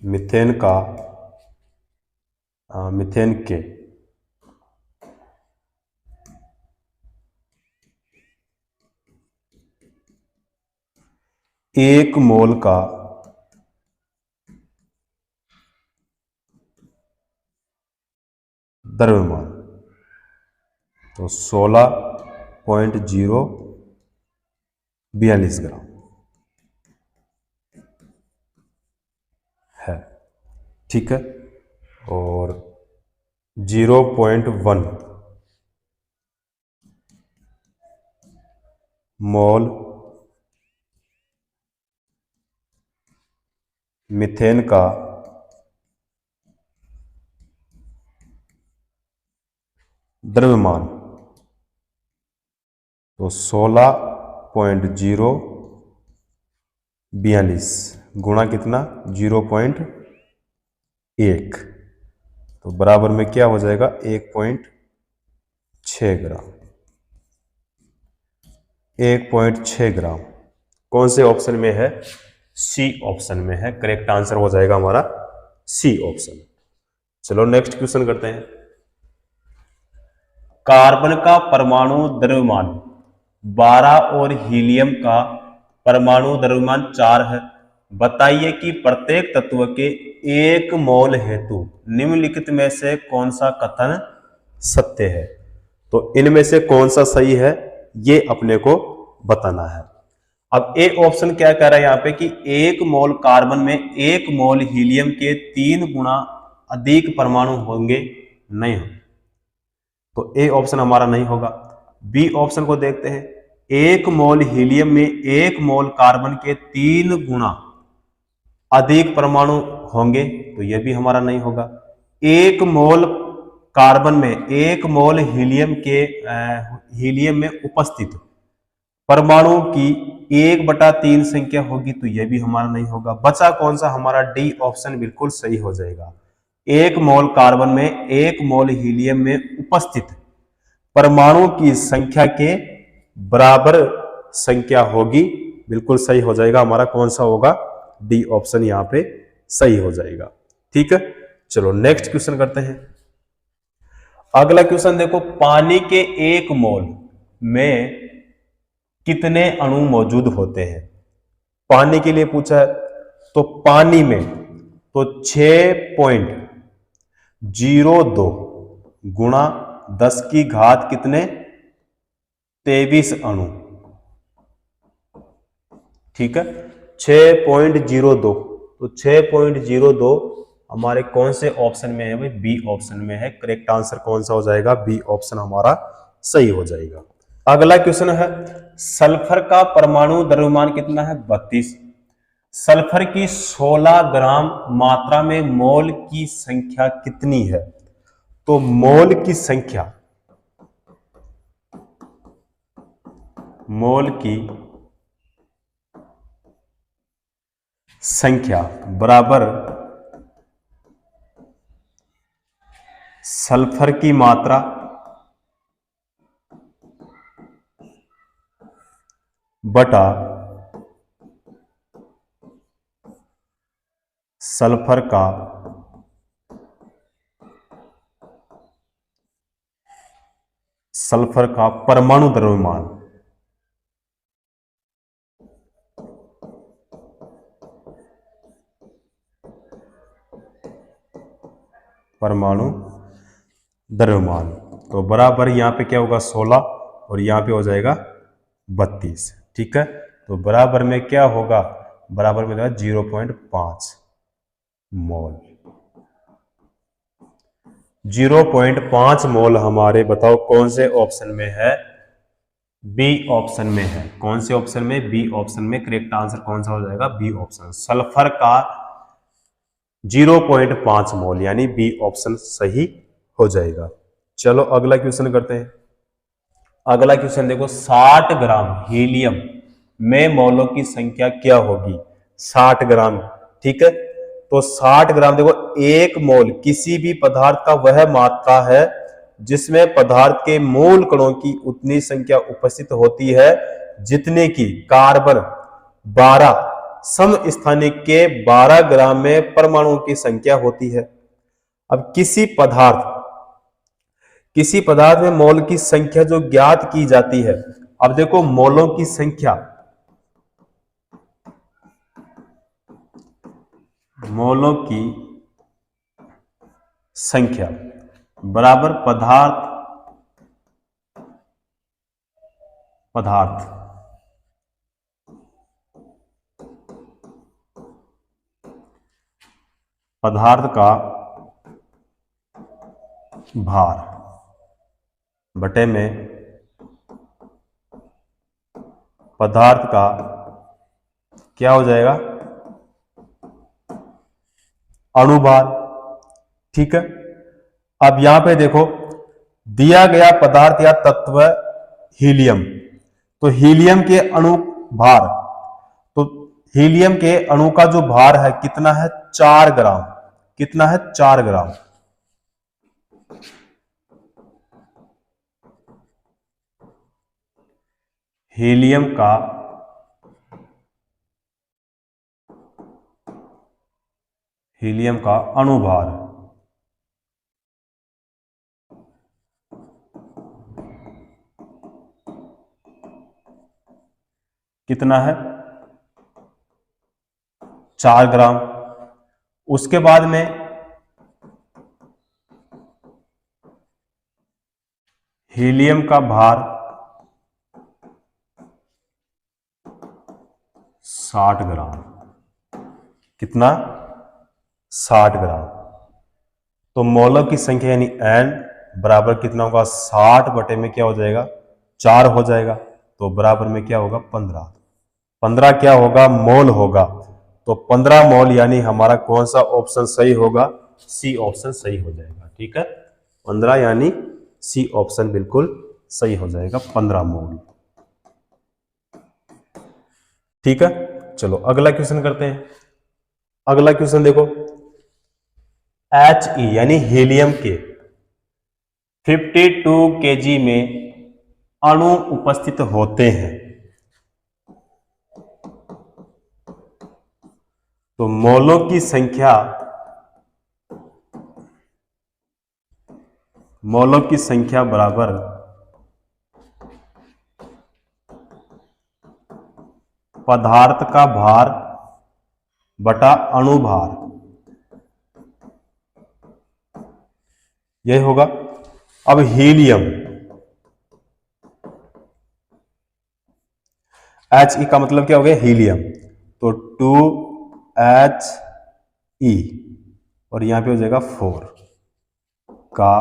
मीथेन का मीथेन के 1 मोल का द्रव्यमान, तो 16.042 ग्राम है। ठीक है, और 0.1 मोल मीथेन का द्रव्यमान, तो 0.042 गुणा कितना 0.1, तो बराबर में क्या हो जाएगा 1.6 ग्राम। 1.6 ग्राम कौन से ऑप्शन में है? सी ऑप्शन में है। करेक्ट आंसर हो जाएगा हमारा सी ऑप्शन। चलो नेक्स्ट क्वेश्चन करते हैं। कार्बन का परमाणु द्रव्यमान 12 और हीलियम का परमाणु द्रव्यमान 4 है। बताइए कि प्रत्येक तत्व के 1 मोल हेतु निम्नलिखित में से कौन सा कथन सत्य है? तो इनमें से कौन सा सही है ये अपने को बताना है। अब ए ऑप्शन क्या कह रहा है यहाँ पे कि 1 मोल कार्बन में 1 मोल हीलियम के 3 गुना अधिक परमाणु होंगे, नहीं हो, तो ए ऑप्शन हमारा नहीं होगा। बी ऑप्शन को देखते हैं। 1 मोल हीलियम में 1 मोल कार्बन के 3 गुना अधिक परमाणु होंगे, तो यह भी हमारा नहीं होगा। 1 मोल कार्बन में 1 मोल हीलियम में उपस्थित परमाणु की 1/3 संख्या होगी, तो यह भी हमारा नहीं होगा। बचा कौन सा? हमारा डी ऑप्शन बिल्कुल सही हो जाएगा। 1 मोल कार्बन में 1 मोल हीलियम में उपस्थित परमाणु की संख्या के बराबर संख्या होगी, बिल्कुल सही हो जाएगा हमारा। कौन सा होगा? डी ऑप्शन यहां पे सही हो जाएगा। ठीक है, चलो नेक्स्ट क्वेश्चन करते हैं। अगला क्वेश्चन देखो, पानी के 1 मोल में कितने अणु मौजूद होते हैं? पानी के लिए पूछा है, तो पानी में तो 6.02 गुणा 10 की घात कितने 23 अणु। ठीक है, 6.02, तो 6.02 हमारे कौन से ऑप्शन में है भाई? बी ऑप्शन में है। करेक्ट आंसर कौन सा हो जाएगा? बी ऑप्शन हमारा सही हो जाएगा। अगला क्वेश्चन है, सल्फर का परमाणु द्रव्यमान कितना है? 32। सल्फर की 16 ग्राम मात्रा में मोल की संख्या कितनी है? तो मोल की संख्या बराबर सल्फर की मात्रा बटा सल्फर का परमाणु द्रव्यमान। परमाणु द्रव्यमान तो बराबर यहां पे क्या होगा 16 और यहां पे हो जाएगा 32। ठीक है, तो बराबर में क्या होगा? बराबर में होगा 0.5 मोल। 0.5 मोल हमारे बताओ कौन से ऑप्शन में है? बी ऑप्शन में है। कौन से ऑप्शन में? बी ऑप्शन में। करेक्ट आंसर कौन सा हो जाएगा? B option. सल्फर का 0.5 मोल यानी बी ऑप्शन सही हो जाएगा। चलो अगला क्वेश्चन करते हैं। अगला क्वेश्चन देखो, 60 ग्राम हीलियम में मोलों की संख्या क्या होगी? 60 ग्राम। ठीक है, तो 60 ग्राम देखो, 1 मोल किसी भी पदार्थ का वह मात्रा है जिसमें पदार्थ के मूल कणों की उतनी संख्या उपस्थित होती है जितने की कार्बन 12 समस्थानिक के 12 ग्राम में परमाणुओं की संख्या होती है। अब किसी पदार्थ में मोल की संख्या जो ज्ञात की जाती है, अब देखो मोलों की संख्या बराबर पदार्थ का भार बटे में पदार्थ का क्या हो जाएगा? अणुभार। ठीक है, अब यहां पे देखो दिया गया पदार्थ या तत्व हीलियम तो हीलियम के अणु भार, तो हीलियम के अणु का जो भार है कितना है, 4 ग्राम। कितना है, 4 ग्राम। हीलियम का अणुभार कितना है, 4 ग्राम। उसके बाद में हीलियम का भार 60 ग्राम। कितना, 60 ग्राम। तो मोलों की संख्या यानी N बराबर कितना होगा, 60 बटे में क्या हो जाएगा, 4 हो जाएगा। तो बराबर में क्या होगा, 15। 15 क्या होगा, मोल होगा। तो 15 मोल यानी हमारा कौन सा ऑप्शन सही होगा, सी ऑप्शन सही हो जाएगा। ठीक है, 15 यानी सी ऑप्शन बिल्कुल सही हो जाएगा, 15 मोल। ठीक है, चलो अगला क्वेश्चन करते हैं। अगला क्वेश्चन देखो, He यानी हीलियम के 52 kg में अणु उपस्थित होते हैं, तो मोलों की संख्या, बराबर पदार्थ का भार बटा अणु भार, यह होगा। अब हीलियम He का मतलब क्या हो गया, हीलियम। तो 2He और यहां पे हो जाएगा 4 का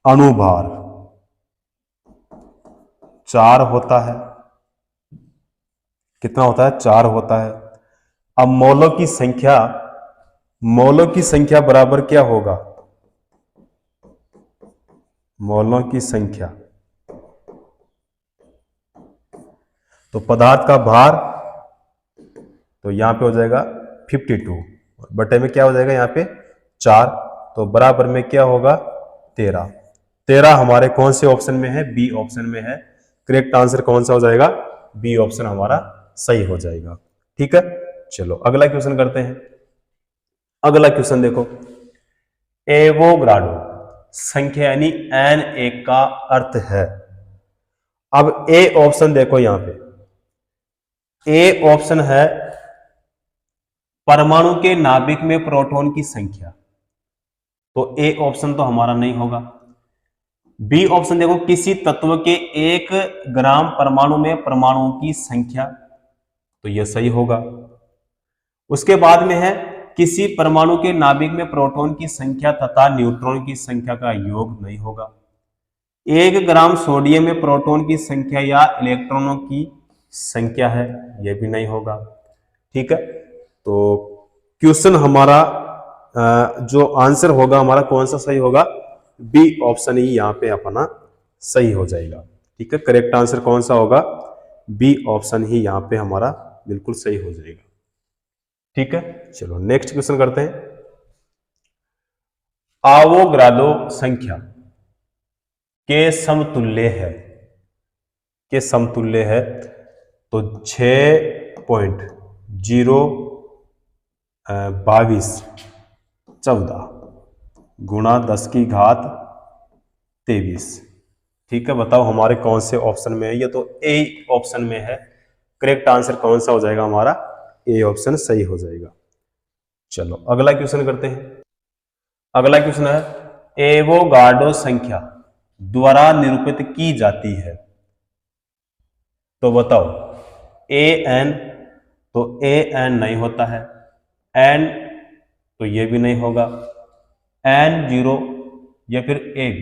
अणुभार 4 होता है। कितना होता है, 4 होता है। अब मोलों की संख्या बराबर क्या होगा, मोलों की संख्या, तो पदार्थ का भार, तो यहां पे हो जाएगा 52 बटे में क्या हो जाएगा, यहां पे 4। तो बराबर में क्या होगा, 13। 13 हमारे कौन से ऑप्शन में है, बी ऑप्शन में है। करेक्ट आंसर कौन सा हो जाएगा, बी ऑप्शन हमारा सही हो जाएगा। ठीक है, चलो अगला क्वेश्चन करते हैं। अगला क्वेश्चन देखो, एवोगाड्रो संख्या यानी Na का अर्थ है। अब ए ऑप्शन देखो, यहां पे ए ऑप्शन है परमाणु के नाभिक में प्रोटॉन की संख्या, तो ए ऑप्शन तो हमारा नहीं होगा। बी ऑप्शन देखो, किसी तत्व के 1 ग्राम परमाणु में परमाणुओं की संख्या, तो यह सही होगा। उसके बाद में है किसी परमाणु के नाभिक में प्रोटॉन की संख्या तथा न्यूट्रॉन की संख्या का योग नहीं होगा। 1 ग्राम सोडियम में प्रोटॉन की संख्या या इलेक्ट्रॉनों की संख्या है, यह भी नहीं होगा। ठीक है, तो क्वेश्चन हमारा जो आंसर होगा हमारा कौन सा सही होगा, बी ऑप्शन ही यहां पे अपना सही हो जाएगा। ठीक है, करेक्ट आंसर कौन सा होगा, बी ऑप्शन ही यहां पे हमारा बिल्कुल सही हो जाएगा। ठीक है, चलो नेक्स्ट क्वेश्चन करते हैं। आवोगाड्रो संख्या के समतुल्य है, तो 6.02214 गुणा 10 की घात 23। ठीक है, बताओ हमारे कौन से ऑप्शन में है, ये तो ए ऑप्शन में है। करेक्ट आंसर कौन सा हो जाएगा हमारा, ए ऑप्शन सही हो जाएगा। चलो अगला क्वेश्चन करते हैं। अगला क्वेश्चन है, एवोगाड्रो संख्या द्वारा निरूपित की जाती है, तो बताओ an, तो an नहीं होता है, n तो ये भी नहीं होगा, n0 या फिर ab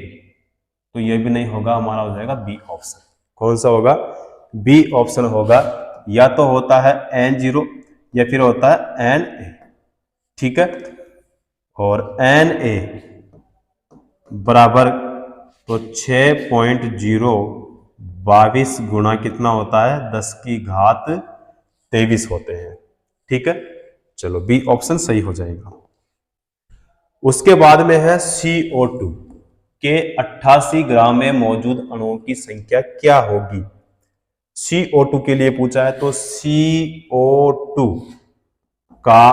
तो ये भी नहीं होगा। हमारा हो जाएगा बी ऑप्शन। कौन सा होगा, बी ऑप्शन होगा। या तो होता है n0 या फिर होता है na। ठीक है, और Na बराबर तो 6.022 गुणा कितना होता है, 10⁻23 होते हैं। ठीक है, चलो बी ऑप्शन सही हो जाएगा। उसके बाद में है CO2 के 88 ग्राम में मौजूद अणुओं की संख्या क्या होगी। CO2 के लिए पूछा है, तो CO2 का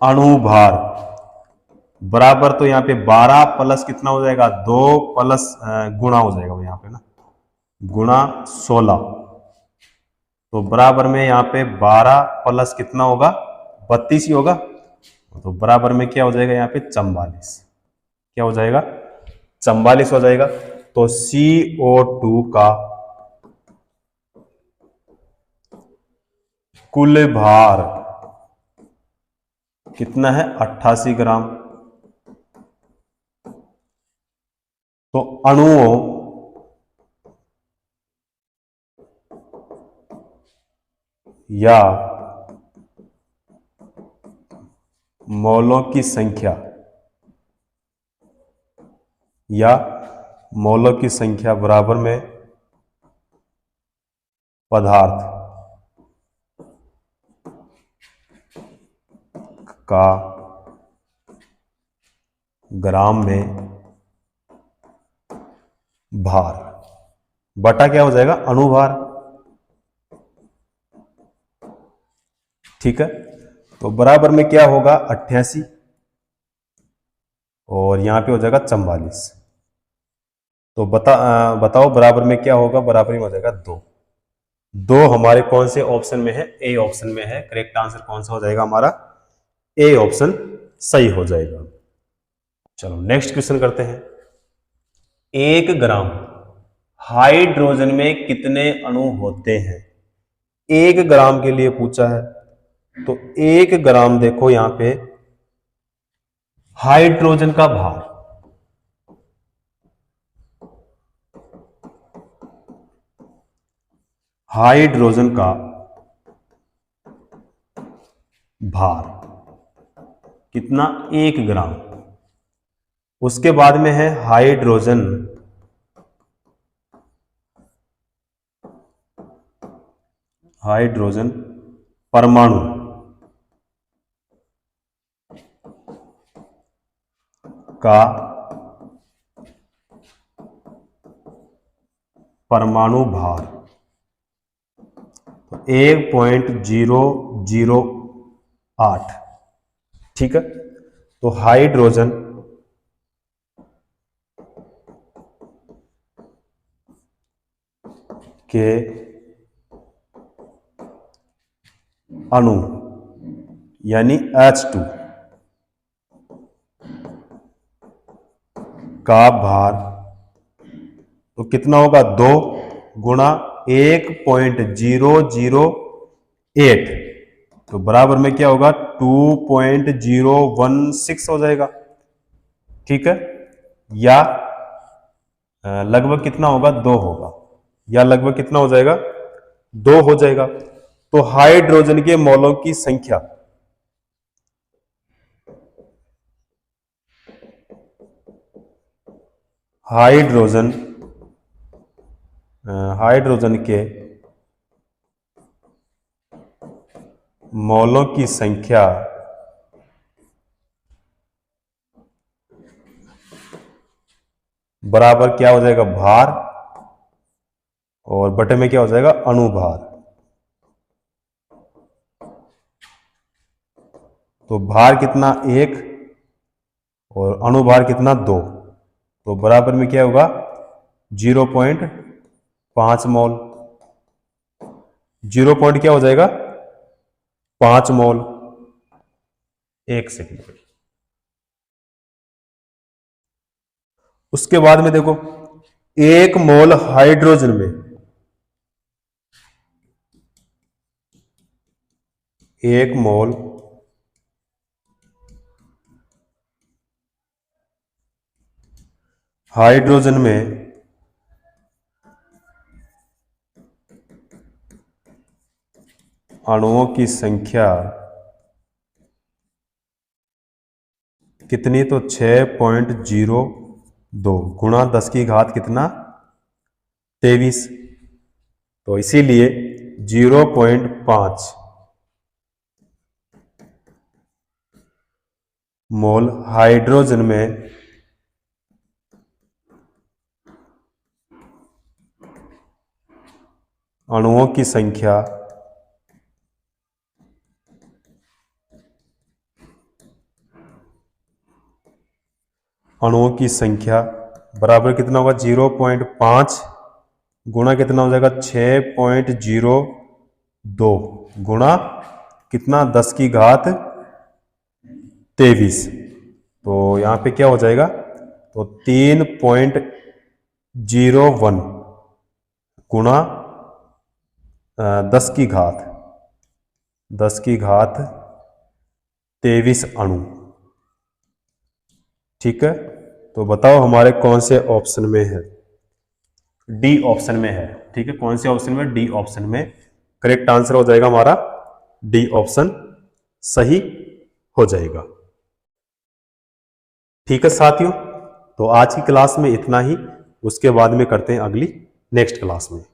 अणुभार बराबर, तो यहाँ पे 12 प्लस कितना हो जाएगा, 2 प्लस गुणा हो जाएगा यहाँ पे ना, गुणा 16, तो बराबर में यहाँ पे 12 प्लस कितना होगा, 32 ही होगा, तो बराबर में क्या हो जाएगा यहाँ पे 44, क्या हो जाएगा, 44 हो जाएगा। तो CO2 का कुल भार कितना है, 88 ग्राम। तो अणुओं या मौलों की संख्या, या मौलों की संख्या बराबर में पदार्थ का ग्राम में भार बटा क्या हो जाएगा, अणुभार। ठीक है, तो बराबर में क्या होगा, 88 और यहां पे हो जाएगा 44। तो बताओ बराबर में क्या होगा, बराबर में हो जाएगा 2। 2 हमारे कौन से ऑप्शन में है, ए ऑप्शन में है। करेक्ट आंसर कौन सा हो जाएगा हमारा, ए ऑप्शन सही हो जाएगा। चलो नेक्स्ट क्वेश्चन करते हैं। 1 ग्राम हाइड्रोजन में कितने अणु होते हैं। 1 ग्राम के लिए पूछा है, तो 1 ग्राम देखो यहां पे हाइड्रोजन का भार, हाइड्रोजन का भार कितना, 1 ग्राम। उसके बाद में है हाइड्रोजन हाइड्रोजन परमाणु का परमाणु भार 1.008। ठीक है, तो हाइड्रोजन के अणु यानी H2 का भार तो कितना होगा, 2 गुणा 1.008, तो बराबर में क्या होगा, 2.016 हो जाएगा। ठीक है, या लगभग कितना होगा, 2 होगा, या लगभग कितना हो जाएगा, 2 हो जाएगा। तो हाइड्रोजन के मॉलों की संख्या हाइड्रोजन हाइड्रोजन के मॉलों की संख्या बराबर क्या हो जाएगा, भार, और बटे में क्या हो जाएगा, अणुभार। तो भार कितना, 1, और अणुभार कितना, 2, तो बराबर में क्या होगा, 0.5 मोल। 0 पॉइंट क्या हो जाएगा, 5 मोल। 1 सेकेंड। उसके बाद में देखो, 1 मोल हाइड्रोजन में 1 मोल हाइड्रोजन में अणुओं की संख्या कितनी, तो 6.02 गुणा 10 की घात कितना, 23। तो इसीलिए 0.5 मोल हाइड्रोजन में अणुओं की संख्या बराबर कितना होगा, 0.5 गुणा कितना हो जाएगा, 6.02 गुणा कितना, 10 की घात 23। तो यहां पे क्या हो जाएगा, तो 3.01 गुणा 10 की घात 23 अणु। ठीक है, तो बताओ हमारे कौन से ऑप्शन में है, डी ऑप्शन में है। ठीक है, कौन से ऑप्शन में, डी ऑप्शन में करेक्ट आंसर हो जाएगा हमारा, डी ऑप्शन सही हो जाएगा। ठीक है साथियों, तो आज की क्लास में इतना ही, उसके बाद में करते हैं अगली नेक्स्ट क्लास में।